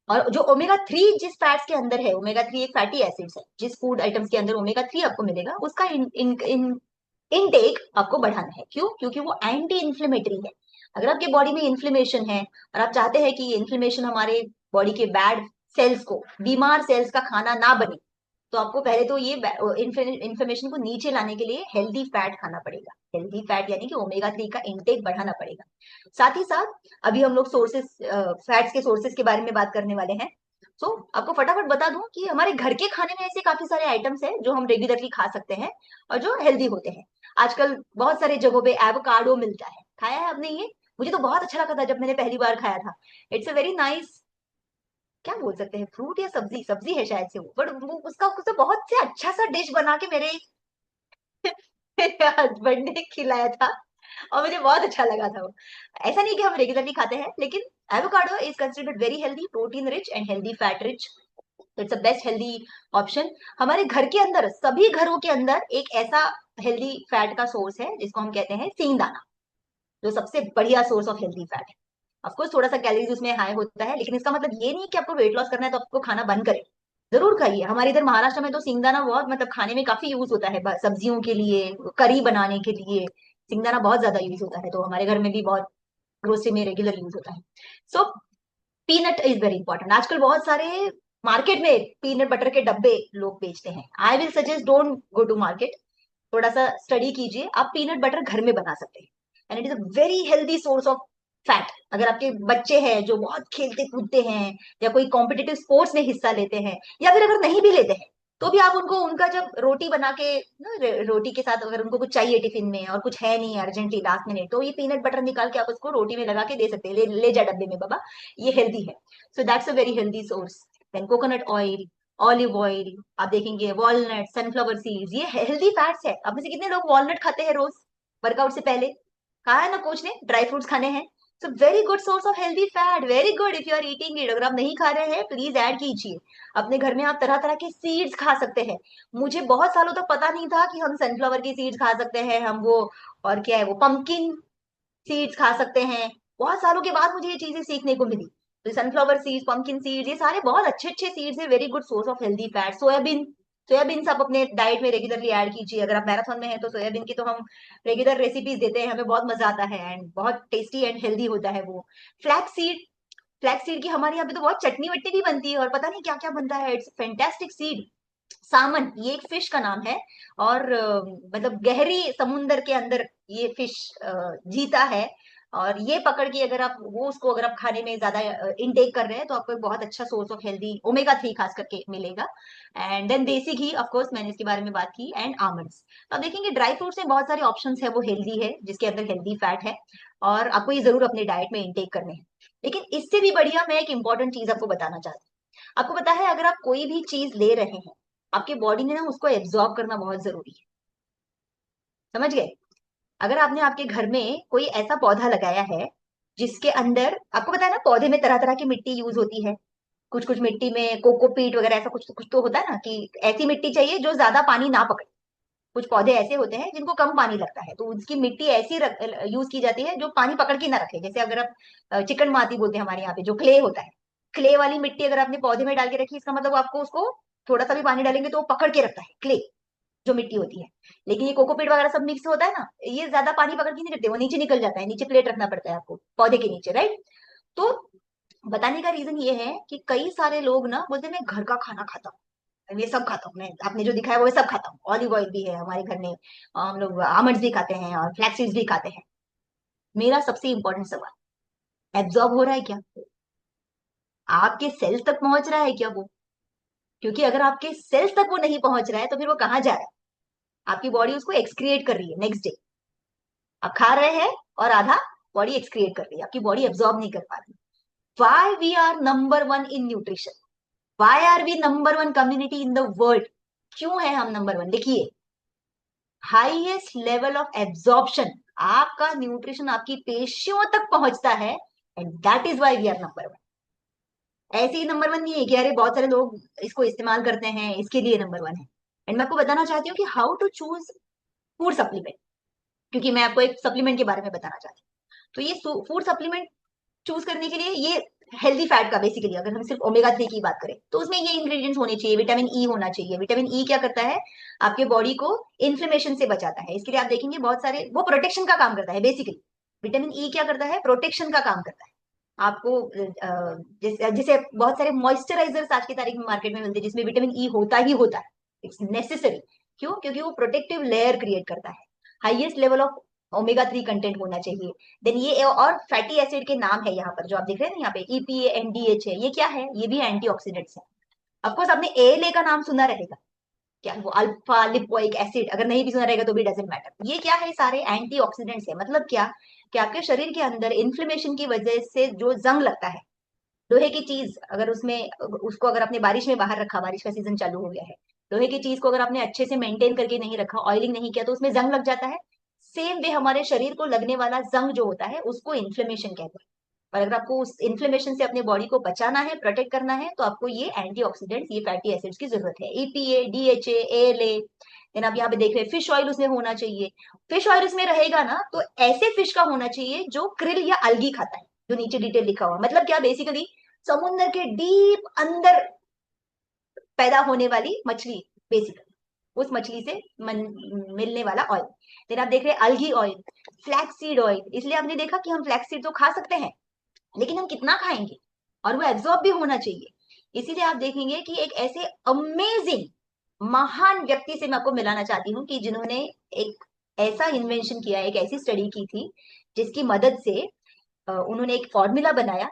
और जो ओमेगा थ्री जिस फैट्स के अंदर है, ओमेगा थ्री एक फैटी एसिड्स है, जिस फूड आइटम्स के अंदर ओमेगा थ्री आपको मिलेगा, उसका इनटेक आपको बढ़ाना है। क्यों? क्योंकि वो एंटी इन्फ्लेमेटरी है। अगर आपके बॉडी में इन्फ्लेमेशन है और आप चाहते हैं कि ये इन्फ्लेमेशन हमारे बॉडी के बैड सेल्स को, बीमार सेल्स का खाना ना बने, तो आपको पहले तो ये इन्फ्लेमेशन को नीचे लाने के लिए हेल्दी फैट खाना पड़ेगा। हेल्दी फैट यानी कि ओमेगा थ्री का इंटेक बढ़ाना पड़ेगा। साथ ही साथ अभी हम लोग सोर्सेस, फैट्स के सोर्सेस के बारे में बात करने वाले हैं। सो आपको फटाफट बता दूं कि हमारे घर के खाने में ऐसे काफी सारे आइटम्स हैं जो हम रेगुलरली खा सकते हैं और जो हेल्दी होते हैं। आजकल बहुत सारे जगहों पे एवोकाडो मिलता है, खाया है आपने ये? मुझे तो बहुत अच्छा लगा था जब मैंने पहली बार खाया था। इट्स अ वेरी नाइस, क्या बोल सकते हैं, फ्रूट या सब्जी, सब्जी है शायद से वो, बट वो उसका उससे बहुत से अच्छा सा डिश बना के मेरे मेरे हस्बैंड ने खिलाया था और मुझे बहुत अच्छा लगा था वो। ऐसा नहीं कि हम रेगुलरली खाते हैं, लेकिन avocado is considered very healthy, protein rich and healthy fat rich. It's a best healthy option. हमारे घर के अंदर, सभी घरों के अंदर एक ऐसा हेल्दी फैट का सोर्स है जिसको हम कहते हैं सींगदाना, जो सबसे बढ़िया सोर्स ऑफ हेल्दी फैट है। ऑफकोर्स थोड़ा सा कैलोरीज उसमें हाई होता है, लेकिन इसका मतलब ये नहीं कि आपको वेट लॉस करना है तो आपको खाना बंद करें। जरूर खाइए। हमारे इधर महाराष्ट्र में तो सिंगदाना बहुत, मतलब खाने में काफी यूज होता है, सब्जियों के लिए, करी बनाने के लिए सिंगदाना बहुत ज्यादा यूज होता है, तो हमारे घर में भी बहुत, ग्रोसरी में रेगुलर यूज होता है। सो पीनट इज वेरी इंपॉर्टेंट। आजकल बहुत सारे मार्केट में पीनट बटर के डब्बे लोग बेचते हैं। I will suggest don't go to market, थोड़ा सा स्टडी कीजिए। आप पीनट बटर घर में बना सकते हैं and it is a very healthy source of fat. अगर आपके बच्चे हैं जो बहुत खेलते कूदते हैं या कोई कॉम्पिटिटिव स्पोर्ट्स में हिस्सा लेते हैं, या फिर अगर नहीं भी लेते हैं, तो भी आप उनको, उनका जब रोटी बना के रोटी के साथ अगर उनको कुछ चाहिए टिफिन में और कुछ है नहीं अर्जेंटली लास्ट मिनट, तो ये पीनट बटर निकाल के आप उसको रोटी में लगा के दे सकते हैं, ले जा डब्बे में बाबा, ये हेल्दी है। So that's a very healthy source. Then coconut oil, olive oil, आप देखेंगे वॉलनट, सनफ्लावर सीड्स, ये हेल्दी फैट्स है। आप में से कितने लोग वॉलनट खाते हैं रोज वर्कआउट से पहले? कहा है ना कोच ने, ड्राई फ्रूट्स खाने हैं। So very good source of healthy fat, very good if you are eating it. अगर आप नहीं खा रहे हैं प्लीज ऐड कीजिए अपने घर में। आप तरह तरह के सीड्स खा सकते हैं। मुझे बहुत सालों तक पता नहीं था कि हम सनफ्लावर की सीड्स खा सकते हैं, हम वो, और क्या है वो, पंपकिन सीड्स खा सकते हैं। बहुत सालों के बाद मुझे ये चीजें सीखने को मिली। तो सनफ्लावर सीड्स, पंपकिन सीड्स, ये सारे बहुत अच्छे अच्छे सीड्स है, very good source of healthy fat. Soybean, soybean आप अपने डाइट में रेगुलरली ऐड कीजिए। अगर आप मैराथन में हैं तो सोयाबीन की तो हम रेगुलर रेसिपीज देते हैं, हमें बहुत मजा आता है एंड बहुत टेस्टी एंड हेल्दी होता है वो। फ्लैक्स सीड, फ्लैक्स सीड की हमारे यहाँ पे तो बहुत चटनी वटनी भी बनती है और पता नहीं क्या क्या बनता है। It's fantastic seed. सामन, ये एक फिश का नाम है, और मतलब गहरी समुंदर के अंदर ये फिश जीता है। और ये पकड़ के अगर आप वो, उसको अगर आप खाने में ज्यादा इनटेक कर रहे हैं, तो आपको एक बहुत अच्छा source of healthy omega three खास करके मिलेगा। एंड देन देसी घी, ऑफ कोर्स मैंने इसके बारे में बात की, एंड आमंड्स। तो आप देखेंगे ड्राई फ्रूट्स में बहुत सारे ऑप्शंस है, वो हेल्दी है, जिसके अंदर हेल्दी फैट है, और आपको ये जरूर अपने डाइट में इंटेक करने हैं। लेकिन इससे भी बढ़िया मैं एक इंपॉर्टेंट चीज आपको बताना चाहती हूँ। आपको पता है, अगर आप कोई भी चीज ले रहे हैं, आपकी बॉडी ने ना उसको एब्जॉर्ब करना बहुत जरूरी है। समझ गए? अगर आपने आपके घर में कोई ऐसा पौधा लगाया है जिसके अंदर, आपको पता है ना पौधे में तरह तरह की मिट्टी यूज होती है। कुछ कुछ मिट्टी में कोकोपीट वगैरह ऐसा कुछ तो होता है ना, कि ऐसी मिट्टी चाहिए जो ज्यादा पानी ना पकड़े। कुछ पौधे ऐसे होते हैं जिनको कम पानी लगता है, तो उसकी मिट्टी ऐसी यूज की जाती है जो पानी पकड़ के ना रखे। जैसे अगर आप चिकन माती बोलते हैं हमारे यहाँ पे, जो क्ले होता है, क्ले वाली मिट्टी अगर आपने पौधे में डाल के रखी, इसका मतलब आपको उसको थोड़ा सा भी पानी डालेंगे तो वो पकड़ के रखता है, क्ले जो मिट्टी होती है। लेकिन ये कोकोपीट वगैरह सब मिक्स होता है ना, ये ज्यादा पानी पकड़ के नहीं रखते, वो नीचे निकल जाता है, नीचे प्लेट रखना पड़ता है आपको पौधे के नीचे, राइट? तो बताने का रीजन ये है कि कई सारे लोग ना बोलते हैं मैं घर का खाना खाता हूँ, ये सब खाता हूँ मैं, आपने जो दिखाया वो सब खाता हूँ, ऑलिव ऑयल भी है हमारे घर में, हम लोग आमंड्स भी खाते हैं और फ्लैक्स सीड्स भी खाते हैं। मेरा सबसे इंपॉर्टेंट सवाल, एब्जॉर्ब हो रहा है क्या? आपके सेल्स तक पहुंच रहा है क्या वो? क्योंकि अगर आपके सेल्स तक वो नहीं पहुंच रहा है तो फिर वो कहाँ जा रहा है? आपकी बॉडी उसको एक्सक्रिएट कर रही है नेक्स्ट डे। आप खा रहे हैं और आधा बॉडी एक्सक्रिएट कर रही है, आपकी बॉडी एब्जॉर्ब नहीं कर पा रही। Why we are number one in nutrition, why are we number one community in the world? क्यों है हम नंबर वन? देखिए, हाईएस्ट लेवल ऑफ एब्जॉर्प्शन, आपका न्यूट्रिशन आपकी पेशियों तक पहुंचता है, and that is why we are number one. ऐसे ही नंबर वन नहीं है कि अरे बहुत सारे लोग इसको इस्तेमाल करते हैं इसके लिए नंबर वन है। एंड मैं आपको बताना चाहती हूँ कि how to choose food supplement, क्योंकि मैं आपको एक सप्लीमेंट के बारे में बताना चाहती हूँ। तो ये फूड सप्लीमेंट चूज करने के लिए ये हेल्दी फैट का बेसिकली, अगर हम सिर्फ ओमेगा 3 की बात करें तो उसमें ये इंग्रेडिएंट्स होने चाहिए। विटामिन ई होना चाहिए। विटामिन ई क्या करता है, आपके बॉडी को इन्फ्लेमेशन से बचाता है। इसके लिए आप देखेंगे बहुत सारे, वो प्रोटेक्शन का काम करता है बेसिकली। विटामिन ई क्या करता है, प्रोटेक्शन का काम करता है आपको। जिसे बहुत सारे मॉइस्चराइजर्स आज की तारीख में मार्केट में मिलते हैं जिसमें विटामिन ई होता ही होता है, इट्स नेसेसरी। क्यों? क्योंकि वो प्रोटेक्टिव लेयर क्रिएट करता है। Highest level of omega 3 content होना चाहिए। देन ये और फैटी एसिड के नाम है यहाँ पर जो आप देख रहे हैं ना, यहाँ पे ईपीए एनडीएच है। ये क्या है? ये भी एंटीऑक्सीडेंट्स है। ऑफकोर्स आपने एएलए का नाम सुना रहेगा, क्या वो अल्फा लिपोइक एसिड, अगर नहीं भी सुना रहेगा तो भी डजेंट मैटर। ये क्या है? सारे एंटीऑक्सीडेंट्स है। मतलब क्या कि आपके शरीर के अंदर इन्फ्लेमेशन की वजह से जो जंग लगता है, लोहे की चीज अगर उसमें, उसको अगर आपने बारिश में बाहर रखा, बारिश का सीजन चालू हो गया है, लोहे की चीज को अगर आपने अच्छे से मेंटेन करके नहीं रखा, ऑयलिंग नहीं किया, तो उसमें जंग लग जाता है। सेम वे हमारे शरीर को लगने वाला जंग जो होता है उसको इन्फ्लेमेशन कहते हैं। और अगर आपको उस इन्फ्लेमेशन से अपने बॉडी को बचाना है, प्रोटेक्ट करना है, तो आपको ये एंटीऑक्सीडेंट्स, ये फैटी एसिड्स की जरूरत है। EPA, DHA, ALA. देन आप यहाँ पे देख रहे हैं फिश ऑयल उसमें होना चाहिए। फिश ऑयल उसमें रहेगा ना तो ऐसे फिश का होना चाहिए जो क्रिल या अलगी खाता है, जो नीचे डिटेल लिखा हुआ। मतलब क्या, बेसिकली समुद्र के डीप अंदर पैदा होने वाली मछली, बेसिकली उस मछली से मिलने वाला ऑयल। फिर आप देख रहे हैं अलगी ऑयल, फ्लैक्स सीड ऑयल। इसलिए आपने देखा कि हम फ्लैक्स सीड तो खा सकते हैं, लेकिन हम कितना खाएंगे, और वो एब्जॉर्ब भी होना चाहिए। इसीलिए आप देखेंगे कि एक ऐसे अमेजिंग महान व्यक्ति से मैं आपको मिलाना चाहती हूँ कि जिन्होंने एक ऐसा इन्वेंशन किया, एक ऐसी स्टडी की थी जिसकी मदद से उन्होंने एक फॉर्मूला बनाया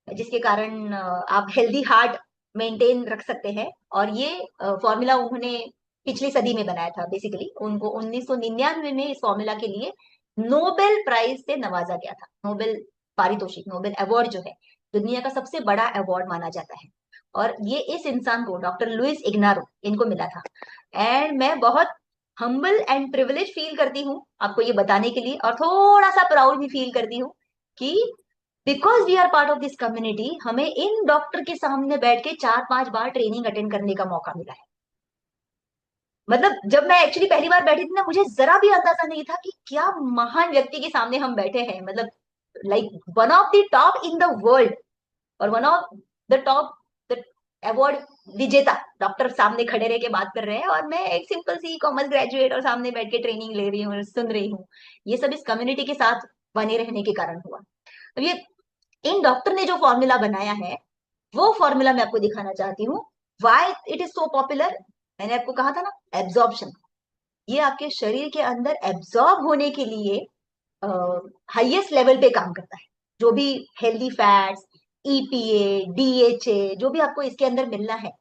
जिसके कारण आप हेल्दी हार्ट मेंटेन रख सकते हैं। और ये फॉर्मूला उन्होंने पिछली सदी में बनाया था। बेसिकली उनको 1999 में इस फॉर्मूला के लिए नोबेल प्राइज से नवाजा गया था। नोबेल पारितोषिक, नोबेल अवार्ड जो है दुनिया का सबसे बड़ा अवार्ड माना जाता है। और ये इस इंसान को, डॉक्टर लुइस इग्नारो, इनको मिला था। एंड मैं बहुत हम्बल एंड प्रिविलेज फील करती हूँ आपको ये बताने के लिए, और थोड़ा सा प्राउड भी फील करती हूँ कि because we are part of this community, हमें इन डॉक्टर के सामने बैठ के 4-5 बार ट्रेनिंग अटेंड करने का मौका मिला है। मतलब जब मैं एक्चुअली पहली बार बैठी थी ना, मुझे जरा भी अंदाजा नहीं था कि क्या महान व्यक्ति के सामने हम बैठे हैं। मतलब like one of the top in the world, और one of the top, the award विजेता डॉक्टर सामने खड़े रह के बात कर रहे हैं, और मैं एक सिंपल सी कॉमर्स ग्रेजुएट और सामने बैठ के ट्रेनिंग ले रही हूँ और सुन रही हूँ। ये सब इस कम्युनिटी के साथ बने रहने के कारण हुआ। अब ये इन डॉक्टर ने जो फॉर्मूला बनाया है, वो फॉर्मूला मैं आपको दिखाना चाहती हूँ। Why it is so popular. मैंने आपको कहा था ना, एब्जॉर्प्शन। ये आपके शरीर के अंदर एब्जॉर्ब होने के लिए हाईएस्ट लेवल पे काम करता है। जो भी हेल्दी फैट्स, ईपीए, डीएचए, जो भी आपको इसके अंदर मिलना है,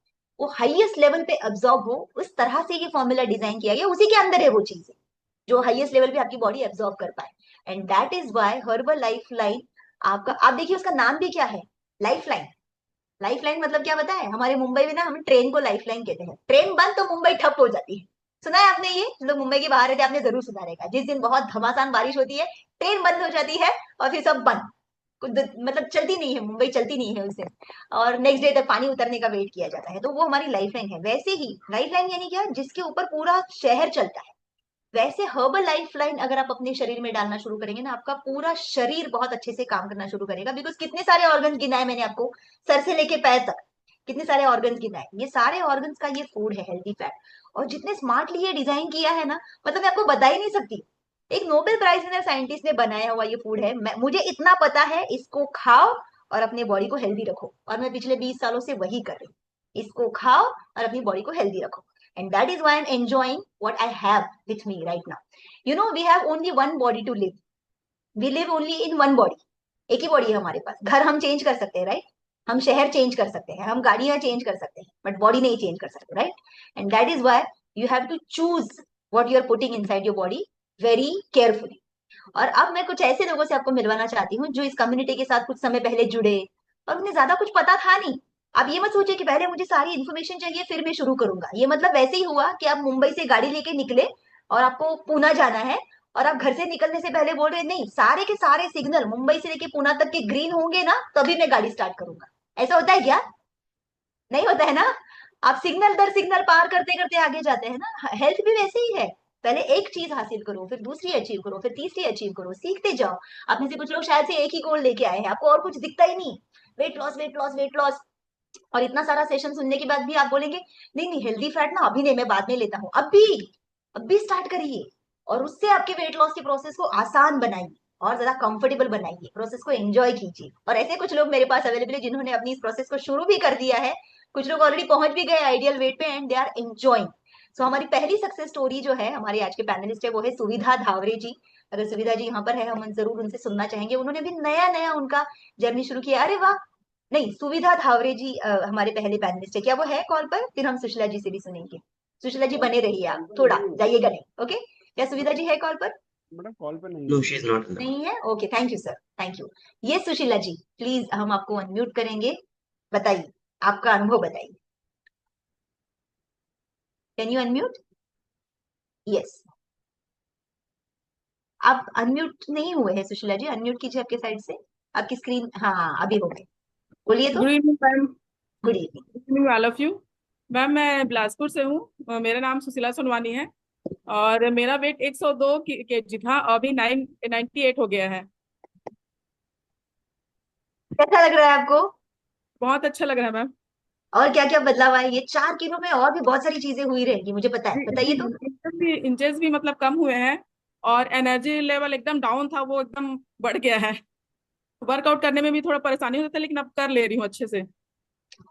वो हाईएस्ट लेवल पे एब्जॉर्ब हो, उस तरह से ये फॉर्मूला डिजाइन किया गया। उसी के अंदर है वो चीजें जो हाईएस्ट लेवल पे आपकी बॉडी एब्जॉर्ब कर पाए। And that is why Herbalife line, आपका आप देखिए उसका नाम भी क्या है, लाइफ लाइन। लाइफ लाइन मतलब क्या पता है? हमारे मुंबई में ना हम ट्रेन को लाइफ लाइन कहते हैं। ट्रेन बंद तो मुंबई ठप हो जाती है। सुना है आपने? ये लोग मुंबई के बाहर रहते, आपने जरूर सुना रहेगा। जिस दिन बहुत घमासान बारिश होती है, ट्रेन बंद हो जाती है और फिर सब बंद। मतलब चलती नहीं है, मुंबई चलती नहीं है उस दिन। और नेक्स्ट डे तक पानी उतरने का वेट किया जाता है। तो वो हमारी लाइफ लाइन है। वैसे ही लाइफ लाइन यानी क्या, जिसके ऊपर पूरा शहर चलता है। वैसे हर्बल लाइफ लाइन अगर आप अपने शरीर में डालना शुरू करेंगे ना, आपका पूरा शरीर बहुत अच्छे से काम करना शुरू करेगा। बिकॉज कितने सारे ऑर्गन गिनाए मैंने आपको, सर से लेके पैर तक कितने सारे ऑर्गन्स गिनाए। ये सारे ऑर्गन्स का ये फूड है, हेल्दी फैट। और जितने स्मार्टली ये डिजाइन किया है ना, मतलब मैं आपको बता ही नहीं सकती। एक नोबेल प्राइज विनर साइंटिस्ट ने बनाया हुआ ये फूड है। मुझे इतना पता है, इसको खाओ और अपने बॉडी को हेल्दी रखो। और मैं पिछले 20 सालों से वही कर रही हूँ। इसको खाओ और अपनी बॉडी को हेल्दी रखो। And that is why I'm enjoying what I have with me right now. You know, we have only one body to live. We live only in one body. एक ही बॉडी है हमारे पास। घर हम change कर सकते हैं, right? हम शहर चेंज कर सकते हैं, हम गाड़ियां चेंज कर सकते हैं, बट बॉडी नहीं चेंज कर सकते, right? And that is why you have to choose what you are putting inside your body very carefully. और अब मैं कुछ ऐसे लोगों से आपको मिलवाना चाहती हूँ जो इस कम्युनिटी के साथ कुछ समय पहले जुड़े, और उन्हें ज्यादा कुछ पता था नहीं। आप ये मत सोचिए कि पहले मुझे सारी इन्फॉर्मेशन चाहिए फिर मैं शुरू करूंगा। ये मतलब वैसे ही हुआ कि आप मुंबई से गाड़ी लेके निकले और आपको पूना जाना है, और आप घर से निकलने से पहले बोल रहे नहीं, सारे के सारे सिग्नल मुंबई से लेके पूना तक के ग्रीन होंगे ना तभी मैं गाड़ी स्टार्ट करूंगा। ऐसा होता है क्या? नहीं होता है ना। आप सिग्नल दर सिग्नल पार करते करते आगे जाते हैं ना। हेल्थ भी वैसे ही है। पहले एक चीज हासिल करो, फिर दूसरी अचीव करो, फिर तीसरी अचीव करो, सीखते जाओ। आप में से कुछ लोग शायद से एक ही गोल लेके आए हैं, आपको और कुछ दिखता ही नहीं, weight loss weight loss weight loss. और इतना सारा सेशन सुनने के बाद भी आप बोलेंगे नहीं नहीं हेल्दी फैट ना अभी नहीं, मैं बाद में लेता हूँ। अब भी स्टार्ट करिए, और उससे आपके वेट लॉस के प्रोसेस को आसान बनाइए और ज्यादा कंफर्टेबल बनाइए, प्रोसेस को एंजॉय कीजिए। और ऐसे कुछ लोग मेरे पास अवेलेबल है जिन्होंने अपनी इस प्रोसेस को शुरू भी कर दिया है। कुछ लोग ऑलरेडी पहुंच भी गए आइडियल वेट पे एंड दे आर एंजॉइंग। सो हमारी पहली सक्सेस स्टोरी जो है, हमारे आज के पैनलिस्ट है, वो है सुविधा धावरे जी। अगर सुविधा जी यहाँ पर है, हम जरूर उनसे सुनना चाहेंगे। उन्होंने भी नया नया उनका जर्नी शुरू किया। अरे वाह! नहीं, सुविधा धावरे जी हमारे पहले पैनलिस्ट है। क्या वो है कॉल पर? फिर हम सुशीला जी से भी सुनेंगे। सुशीला जी बने रहिए, आप थोड़ा जाइएगा नहीं। ओके, क्या सुविधा जी है कॉल पर? मैडम कॉल पे नहीं No, है। she is not in the call. नहीं है? Okay, thank you sir, thank you. ये सुशीला जी, प्लीज हम आपको अनम्यूट करेंगे। बताइए, आपका अनुभव बताइए। Can you unmute? यस। आप अनम्यूट नहीं हुए हैं सुशीला जी, अनम्यूट कीजिए आपके साइड से। आपकी स्क्रीन, हाँ अभी हो गए, बोलिए तो। Good evening ma'am. Good evening. Good evening all of you. Ma'am मैं बिलासपुर से हूँ। मेरा नाम सुशीला सोनवानी है और मेरा वेट 102 केजी था, अभी 98 हो गया है। कैसा लग रहा है आपको? बहुत अच्छा लग रहा है मैम। और क्या क्या बदलाव आए ये 4 किलो में? और भी बहुत सारी चीजें हुई रहेंगी, मुझे पता है, जी बताइए जी, तो। इंचेस भी मतलब कम हुए हैं और एनर्जी लेवल एकदम डाउन था, वो एकदम बढ़ गया है। वर्कआउट करने में भी थोड़ा परेशानी होता था, लेकिन अब कर ले रही हूँ अच्छे से।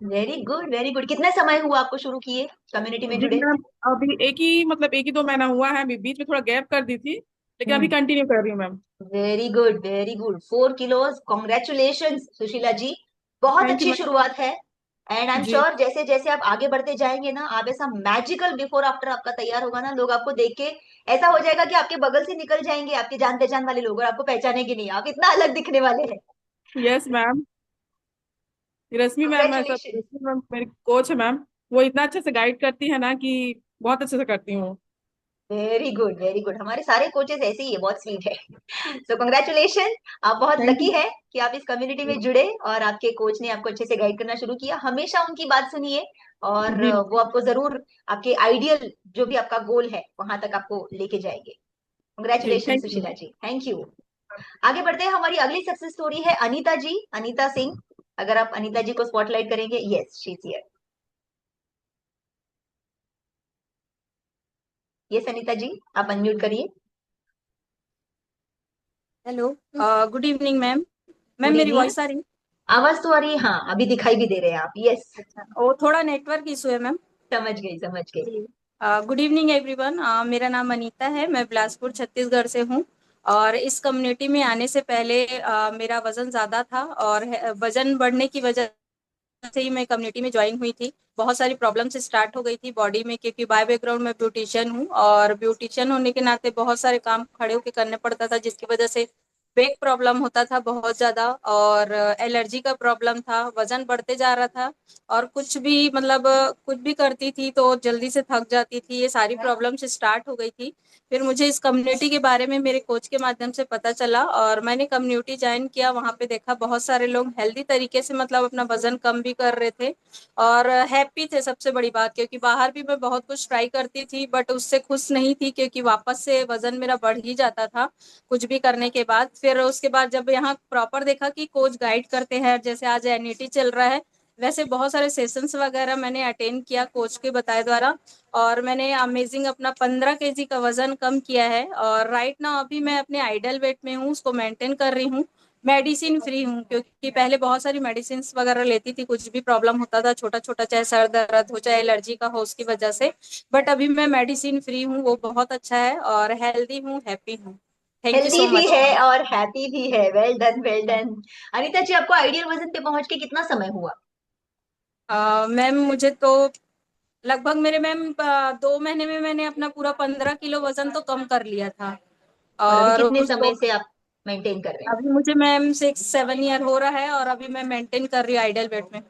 Very good very good. कितने समय हुआ आपको शुरू किए, कम्युनिटी में जी जुड़े? मैम, अभी एक ही दो महीना हुआ है, अभी बीच में थोड़ा गैप कर दी थी, लेकिन अभी हम्म। कंटिन्यू कर रही हूँ ma'am. Very good very good, 4 kilos, congratulation Sushila ji. बहुत थैंक यू अच्छी मैम। शुरुआत है। एंड आई एम जी श्योर जैसे जैसे आप आगे बढ़ते जाएंगे ना, आप ऐसा मैजिकल बिफोर आफ्टर आपका तैयार होगा ना, लोग आपको देख के ऐसा हो जाएगा कि आपके बगल से निकल जाएंगे आपके जान पहचान वाले लोग, और आपको पहचानेंगे नहीं, आप इतना अलग दिखने वाले हैं। Yes ma'am. रश्मि मैम, ऐसा कॉन्ग्रेचुलेशन। रश्मि मैम मेरी कोच है मैम। वो इतना अच्छे से गाइड करती है ना कि बहुत अच्छे से करती हूँ। वेरी गुड वेरी गुड, हमारे सारे कोचेस ऐसे ही है, बहुत स्वीट है। सो कंग्रेचुलेशन, आप बहुत थैंक लकी है कि आप इस कम्युनिटी में यू। जुड़े और आपके कोच ने आपको अच्छे से गाइड करना शुरू किया। हमेशा उनकी बात सुनिए, और जी वो आपको जरूर आपके आइडियल जो भी आपका गोल है वहां तक आपको लेके जाएंगे। जी, congratulation thank you. Sushila ji, thank you. आगे बढ़ते हैं, हमारी अगली सक्सेस स्टोरी है अनीता जी, अनीता सिंह। अगर आप अनीता जी को स्पॉटलाइट करेंगे, yes she is here. Yes Anita ji, आप अनम्यूट करिए। Hello, good evening ma'am. Ma'am good मेरी इवनिंग। वॉइस आ रही? आवाज तो आ रही है, हाँ अभी दिखाई भी दे रहे हैं आप, यस। अच्छा, वो थोड़ा नेटवर्क इशू है मैम। समझ गई समझ गई। जी। Good evening everyone. मेरा नाम अनीता है, मैं बिलासपुर छत्तीसगढ़ से हूँ। और इस कम्युनिटी में आने से पहले मेरा वजन ज़्यादा था, और वजन बढ़ने की वजह से ही मैं कम्युनिटी में ज्वाइन हुई थी। बहुत सारी प्रॉब्लम्स स्टार्ट हो गई थी बॉडी में, क्योंकि बाय बैकग्राउंड में ब्यूटिशियन हूँ, और ब्यूटिशियन होने के नाते बहुत सारे काम खड़े होकर करने पड़ता था, जिसकी वजह से बैक प्रॉब्लम होता था बहुत ज़्यादा, और एलर्जी का प्रॉब्लम था, वजन बढ़ते जा रहा था। और कुछ भी मतलब कुछ भी करती थी तो जल्दी से थक जाती थी, ये सारी प्रॉब्लम्स स्टार्ट हो गई थी। फिर मुझे इस कम्युनिटी के बारे में मेरे कोच के माध्यम से पता चला, और मैंने कम्युनिटी ज्वाइन किया। वहाँ पे देखा बहुत सारे लोग हेल्दी तरीके से मतलब अपना वजन कम भी कर रहे थे, और हैप्पी थे, सबसे बड़ी बात। क्योंकि बाहर भी मैं बहुत कुछ ट्राई करती थी, बट उससे खुश नहीं थी, क्योंकि वापस से वजन मेरा बढ़ ही जाता था कुछ भी करने के बाद। फिर उसके बाद जब यहाँ प्रॉपर देखा कि कोच गाइड करते हैं, जैसे आज एनईटी चल रहा है, वैसे बहुत सारे सेशंस वगैरह मैंने अटेंड किया कोच के बताए द्वारा, और मैंने अमेजिंग अपना 15 केजी का वजन कम किया है। और राइट नाउ अभी मैं अपने आइडल वेट में हूँ, उसको मेंटेन कर रही हूँ। मेडिसिन फ्री हूँ, क्योंकि पहले बहुत सारी मेडिसिन वगैरह लेती थी, कुछ भी प्रॉब्लम होता था छोटा छोटा, चाहे सर दर्द हो चाहे एलर्जी का हो उसकी वजह से। बट अभी मैं मेडिसिन फ्री हूँ, वो बहुत अच्छा है, और हेल्दी हूँ, हैप्पी हूँ। थैंक यू हेल्दी सो भी मच है मैम। और हैप्पी भी है, well done well done. Anita ji, आपको आइडियल वजन पे पहुंच के कितना समय हुआ? मैम मुझे तो लगभग मेरे मैम 2 महीने में मैंने अपना पूरा 15 किलो वजन तो कम कर लिया था। और अभी और कितने उसको समय से आप मेंटेन कर रहे हैं? अभी मुझे मैम 6-7 ईयर हो रहा है, और अभी मैं मेंटेन कर रही हूँ आइडल वेट में।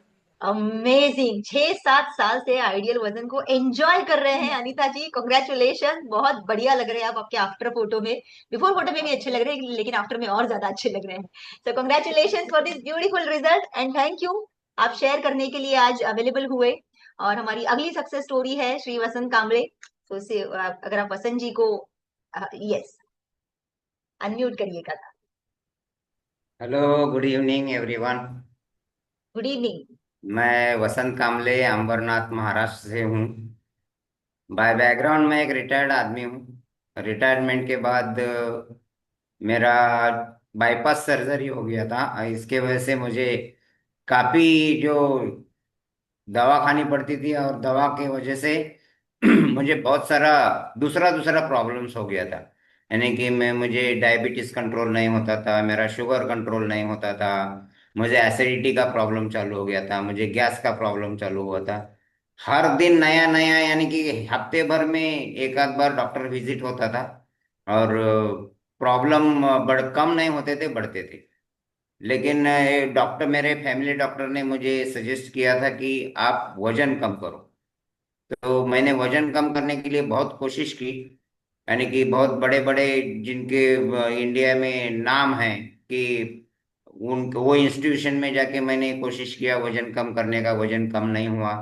अमेजिंग, 6-7 साल से आइडियल वजन को एंजॉय कर रहे हैं अनीता जी, कॉन्ग्रेचुलेशन। बहुत बढ़िया लग रहे हैं आप आपके आफ्टर फोटो में। बिफोर फोटो में भी अच्छे लग रहे हैं, लेकिन आफ्टर में और ज्यादा अच्छे लग रहे हैं। So congratulation for this beautiful result and thank you, आप शेयर करने के लिए आज अवेलेबल हुए। और हमारी अगली सक्सेस स्टोरी है श्री वसंत कांबळे। तो उसे अगर आप वसंत जी को, यस, अनम्यूट करिएगा। Hello, good evening everyone. Good evening. मैं वसंत कामले अंबरनाथ महाराष्ट्र से हूँ। बाय बैकग्राउंड मैं एक रिटायर्ड आदमी हूँ। रिटायरमेंट के बाद मेरा बाईपास सर्जरी हो गया था। इसके वजह से मुझे काफ़ी जो दवा खानी पड़ती थी, और दवा की वजह से मुझे बहुत सारा दूसरा दूसरा प्रॉब्लम्स हो गया था। यानी कि मुझे डायबिटीज कंट्रोल नहीं होता था, मेरा शुगर कंट्रोल नहीं होता था, मुझे एसिडिटी का प्रॉब्लम चालू हो गया था, मुझे गैस का प्रॉब्लम चालू हुआ था। हर दिन नया नया, यानी कि हफ्ते भर में एक आध बार डॉक्टर विजिट होता था, और प्रॉब्लम बढ़ कम नहीं होते थे, बढ़ते थे। लेकिन डॉक्टर, मेरे फैमिली डॉक्टर ने मुझे सजेस्ट किया था कि आप वजन कम करो। तो मैंने वजन कम करने के लिए बहुत कोशिश की। यानी कि बहुत बड़े बड़े जिनके इंडिया में नाम है, कि उन वो इंस्टीट्यूशन में जाके मैंने कोशिश किया वजन कम करने का, वजन कम नहीं हुआ।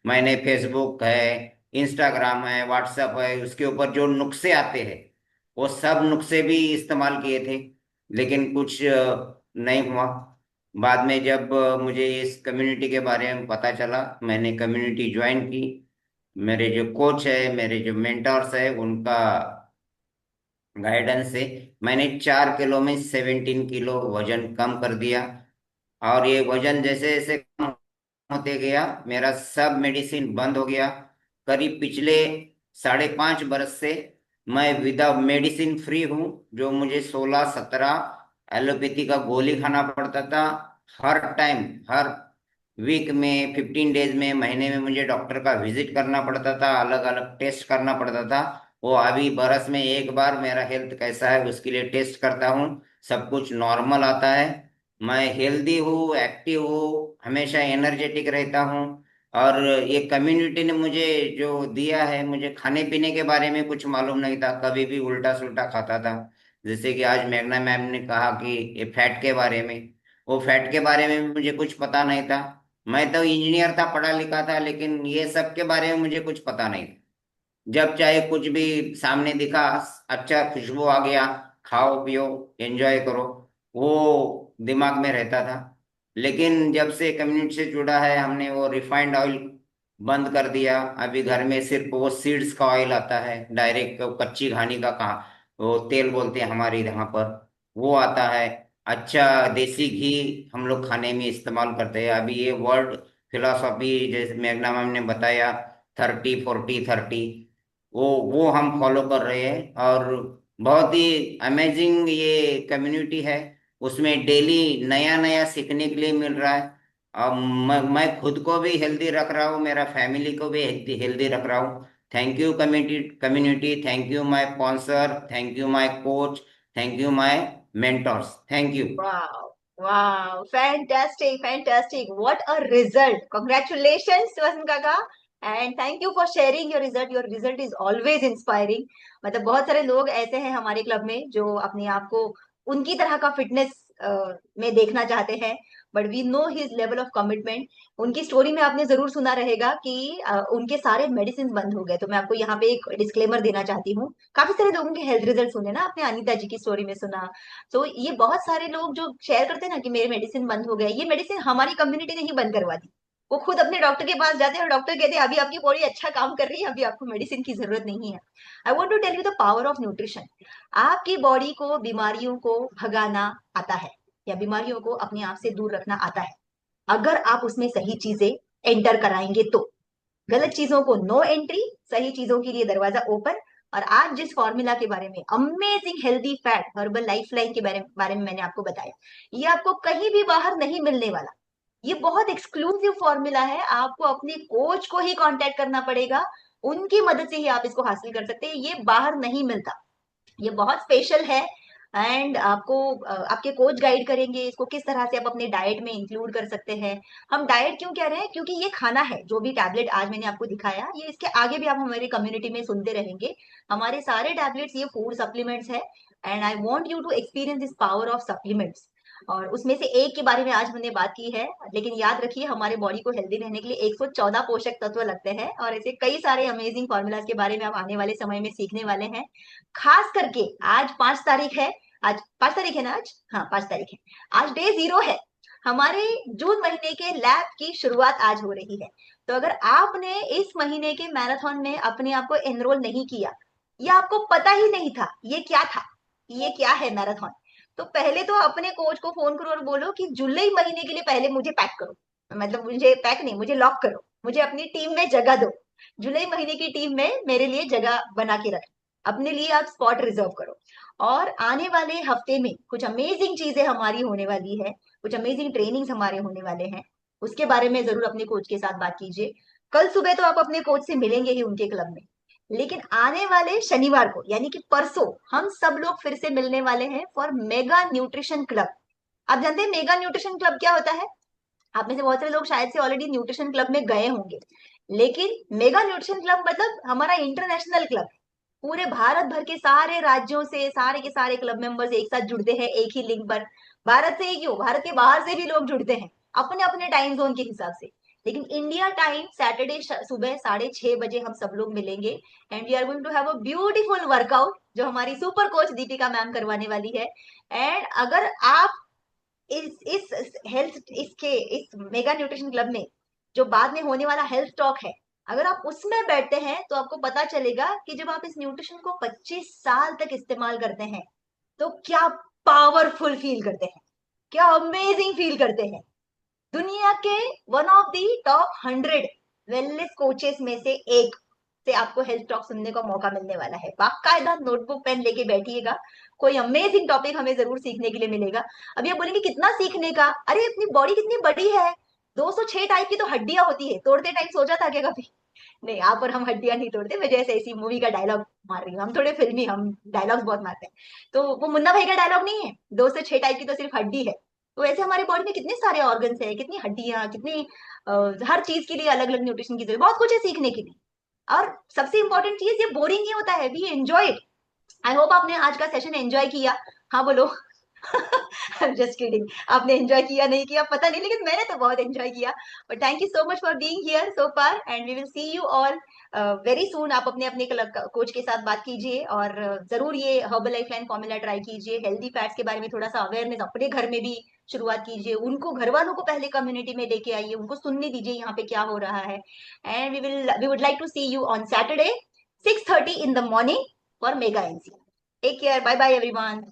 मैंने फेसबुक है, इंस्टाग्राम है, व्हाट्सएप है, उसके ऊपर जो नुस्खे आते हैं वो सब नुस्खे भी इस्तेमाल किए थे, लेकिन कुछ नहीं हुआ। बाद में जब मुझे इस कम्युनिटी के बारे में पता चला, मैंने कम्युनिटी ज्वाइन की। मेरे जो कोच है, मेरे जो मेंटर्स है, उनका गाइडेंस से मैंने 4 किलो में 17 किलो वजन कम कर दिया। और ये वजन जैसे जैसे कम होते गया, मेरा सब मेडिसिन बंद हो गया। करीब पिछले 5.5 बरस से मैं विदाउट मेडिसिन फ्री हूँ। जो मुझे 16-17 एलोपैथी का गोली खाना पड़ता था हर टाइम, हर वीक में, 15 डेज में, महीने में मुझे डॉक्टर का विजिट करना पड़ता था, अलग अलग टेस्ट करना पड़ता था। वो अभी बरस में एक बार मेरा हेल्थ कैसा है उसके लिए टेस्ट करता हूँ, सब कुछ नॉर्मल आता है। मैं हेल्दी हूँ, एक्टिव हूँ, हमेशा एनर्जेटिक रहता हूँ। और ये कम्युनिटी ने मुझे जो दिया है, मुझे खाने पीने के बारे में कुछ मालूम नहीं था, कभी भी उल्टा सुल्टा खाता था। जैसे कि आज मेघना मैम ने कहा कि ये फैट के बारे में, वो फैट के बारे में भी मुझे कुछ पता नहीं था। मैं तो इंजीनियर था, पढ़ा लिखा था, लेकिन ये सब के बारे में मुझे कुछ पता नहीं था। जब चाहे कुछ भी सामने दिखा, अच्छा खुशबू आ गया, खाओ पियो एंजॉय करो, वो दिमाग में रहता था। लेकिन जब से कम्युनिटी से जुड़ा है, हमने वो रिफाइंड ऑयल बंद कर दिया। अभी घर में सिर्फ वो सीड्स का ऑयल आता है, डायरेक्ट कच्ची घानी का, कहा वो तेल बोलते हैं हमारे यहाँ पर, वो आता है। अच्छा देसी घी हम लोग खाने में इस्तेमाल करते हैं। अभी ये वर्ल्ड फिलोसॉफी जैसे मेघना मैम ने बताया, 30-40-30, वो हम फॉलो कर रहे हैं। और बहुत ही अमेजिंग ये कम्युनिटी है। उसमें डेली नया नया सीखने के लिए मिल रहा है। और मैं खुद को भी हेल्दी रख रहा हूँ, मेरा फैमिली को भी हेल्दी रख रहा हूँ। Thank you community, thank you my sponsor, thank you my coach, thank you my mentors, thank you. Wow, wow, fantastic, fantastic. What a result. Congratulations, Vasan Kaka. And thank you for sharing your result. Your result is always inspiring. मतलब बहुत सारे लोग ऐसे हैं हमारे club में जो अपने आप को उनकी तरह का फिटनेस में देखना चाहते हैं, but we know his level of commitment. उनकी स्टोरी में आपने जरूर सुना रहेगा कि उनके सारे मेडिसिन बंद हो गए। तो मैं आपको यहाँ पे एक डिस्क्लेमर देना चाहती हूँ। काफी सारे लोगों के हेल्थ रिजल्ट सुने ना आपने, अनीता जी की स्टोरी में सुना। तो ये बहुत सारे लोग जो शेयर करते हैं ना कि मेरे मेडिसिन बंद हो गए, ये मेडिसिन हमारी कम्युनिटी ने ही बंद करवा दी। वो खुद अपने डॉक्टर के पास जाते हैं और डॉक्टर कहते हैं अभी आपकी बॉडी अच्छा काम कर रही है, अभी आपको मेडिसिन की जरूरत नहीं है। I want to tell you the power of nutrition. आपकी बॉडी को बीमारियों को भगाना आता है, या बीमारियों को अपने आप से दूर रखना आता है, अगर आप उसमें सही चीजें एंटर कराएंगे तो। गलत चीजों को नो एंट्री, सही चीजों के लिए दरवाजा ओपन। और आज जिस फॉर्मूला के बारे में, amazing healthy fat herbal life line के बारे में मैंने आपको बताया, ये आपको कहीं भी बाहर नहीं मिलने वाला। ये बहुत एक्सक्लूसिव फॉर्मूला है, आपको अपने कोच को ही कांटेक्ट करना पड़ेगा, उनकी मदद से ही आप इसको हासिल कर सकते हैं। ये बाहर नहीं मिलता, ये बहुत स्पेशल है। एंड आपको आपके कोच गाइड करेंगे इसको किस तरह से आप अपने डाइट में इंक्लूड कर सकते हैं। हम डाइट क्यों कह रहे हैं, क्योंकि ये खाना है, जो भी टैबलेट आज मैंने आपको दिखाया, ये इसके आगे भी आप हमारी कम्युनिटी में सुनते रहेंगे। हमारे सारे टैबलेट्स ये फूड सप्लीमेंट्स है। And I want you to experience this power of supplements. और उसमें से एक के बारे में आज हमने बात की है। लेकिन याद रखिए, हमारे बॉडी को हेल्दी रहने के लिए 114 पोषक तत्व लगते हैं, और ऐसे कई सारे अमेजिंग फॉर्मूलाज के बारे में आप आने वाले समय में सीखने वाले हैं। खास करके आज 5 तारीख है। आज 5 तारीख है ना? आज, हाँ, 5 तारीख है। आज डे 0 है। हमारे जून महीने के लैब की शुरुआत आज हो रही है। तो अगर आपने इस महीने के मैराथन में अपने आप को एनरोल नहीं किया, या आपको पता ही नहीं था ये क्या था, ये क्या है मैराथन, तो पहले तो अपने कोच को फोन करो और बोलो कि जुलाई महीने के लिए पहले मुझे पैक करो। मतलब मुझे पैक नहीं, मुझे लॉक करो, मुझे अपनी टीम में जगह दो। जुलाई महीने की टीम में मेरे लिए जगह बना के रख, अपने लिए आप स्पॉट रिजर्व करो। और आने वाले हफ्ते में कुछ अमेजिंग चीजें हमारी होने वाली है, कुछ अमेजिंग ट्रेनिंग्स हमारे होने वाले हैं। उसके बारे में जरूर अपने कोच के साथ बात कीजिए। कल सुबह तो आप अपने कोच से मिलेंगे ही उनके क्लब में, लेकिन आने वाले शनिवार को यानी कि परसों हम सब लोग फिर से मिलने वाले हैं फॉर मेगा न्यूट्रिशन क्लब। आप जानते हैं मेगा न्यूट्रिशन क्लब क्या होता है? आप में से बहुत सारे लोग शायद से ऑलरेडी न्यूट्रिशन क्लब में गए होंगे, लेकिन मेगा न्यूट्रिशन क्लब मतलब हमारा इंटरनेशनल क्लब। पूरे भारत भर के सारे राज्यों से सारे के सारे क्लब मेंबर्स एक साथ जुड़ते हैं एक ही लिंक पर। भारत से ही क्यों, भारत के बाहर से भी लोग जुड़ते हैं अपने अपने टाइम जोन के हिसाब से। लेकिन इंडिया टाइम सैटरडे सुबह 6:30 बजे हम सब लोग मिलेंगे, and we are going to have a beautiful workout जो हमारी सुपर कोच दीपिका मैम करवाने वाली है। एंड अगर आप इस हेल्थ इसके इस मेगा न्यूट्रिशन क्लब में जो बाद में होने वाला हेल्थ टॉक है, अगर आप उसमें बैठते हैं तो आपको पता चलेगा कि जब आप इस न्यूट्रिशन को 25 साल तक इस्तेमाल करते हैं तो क्या पावरफुल फील करते हैं, क्या अमेजिंग फील करते हैं। दुनिया के one of the top 100 wellness coaches में से एक से आपको हेल्थ टॉक सुनने का मौका मिलने वाला है। बाकायदा नोटबुक पेन लेके बैठिएगा, कोई अमेजिंग टॉपिक हमें जरूर सीखने के लिए मिलेगा। अभी आप बोलेंगे कितना सीखने का, अरे अपनी बॉडी कितनी बड़ी है, 206 टाइप की तो हड्डियां होती है, तोड़ते टाइम सोचा था क्या कभी? नहीं, यहाँ पर हम हड्डियां नहीं तोड़ते। मैं जैसे ऐसी मूवी का डायलॉग मार रही हूँ, हम थोड़े फिल्मी, हम डायलॉग्स बहुत मारते हैं। तो वो मुन्ना भाई का डायलॉग नहीं है, 2 से 6 टाइप की तो सिर्फ हड्डी है। तो ऐसे हमारे बॉडी में कितने सारे ऑर्गन्स है, कितनी हड्डियां, कितनी हर चीज के लिए अलग अलग न्यूट्रिशन की जरूरत, बहुत कुछ है सीखने के लिए। और सबसे इंपॉर्टेंट चीज, ये बोरिंग नहीं होता है, we enjoy it. I hope आपने आज का सेशन एंजॉय किया। हाँ बोलो। जस्ट किडिंग, आपने एंजॉय किया नहीं किया पता नहीं, लेकिन मैंने तो बहुत एंजॉय किया। But thank you so much for being here so far, and we will see you all very soon. आप अपने अपने कोच के साथ बात कीजिए, और जरूर ये herbal life line formula try कीजिए। हेल्दी फैट्स के बारे में थोड़ा सा अवेयरनेस अपने घर में भी शुरुआत कीजिए, उनको घर वालों को पहले कम्युनिटी में लेके आइए, उनको सुनने दीजिए यहाँ पे क्या हो रहा है। And we would like to see you on Saturday 6:30 in the morning for mega NC. Take care, bye bye everyone.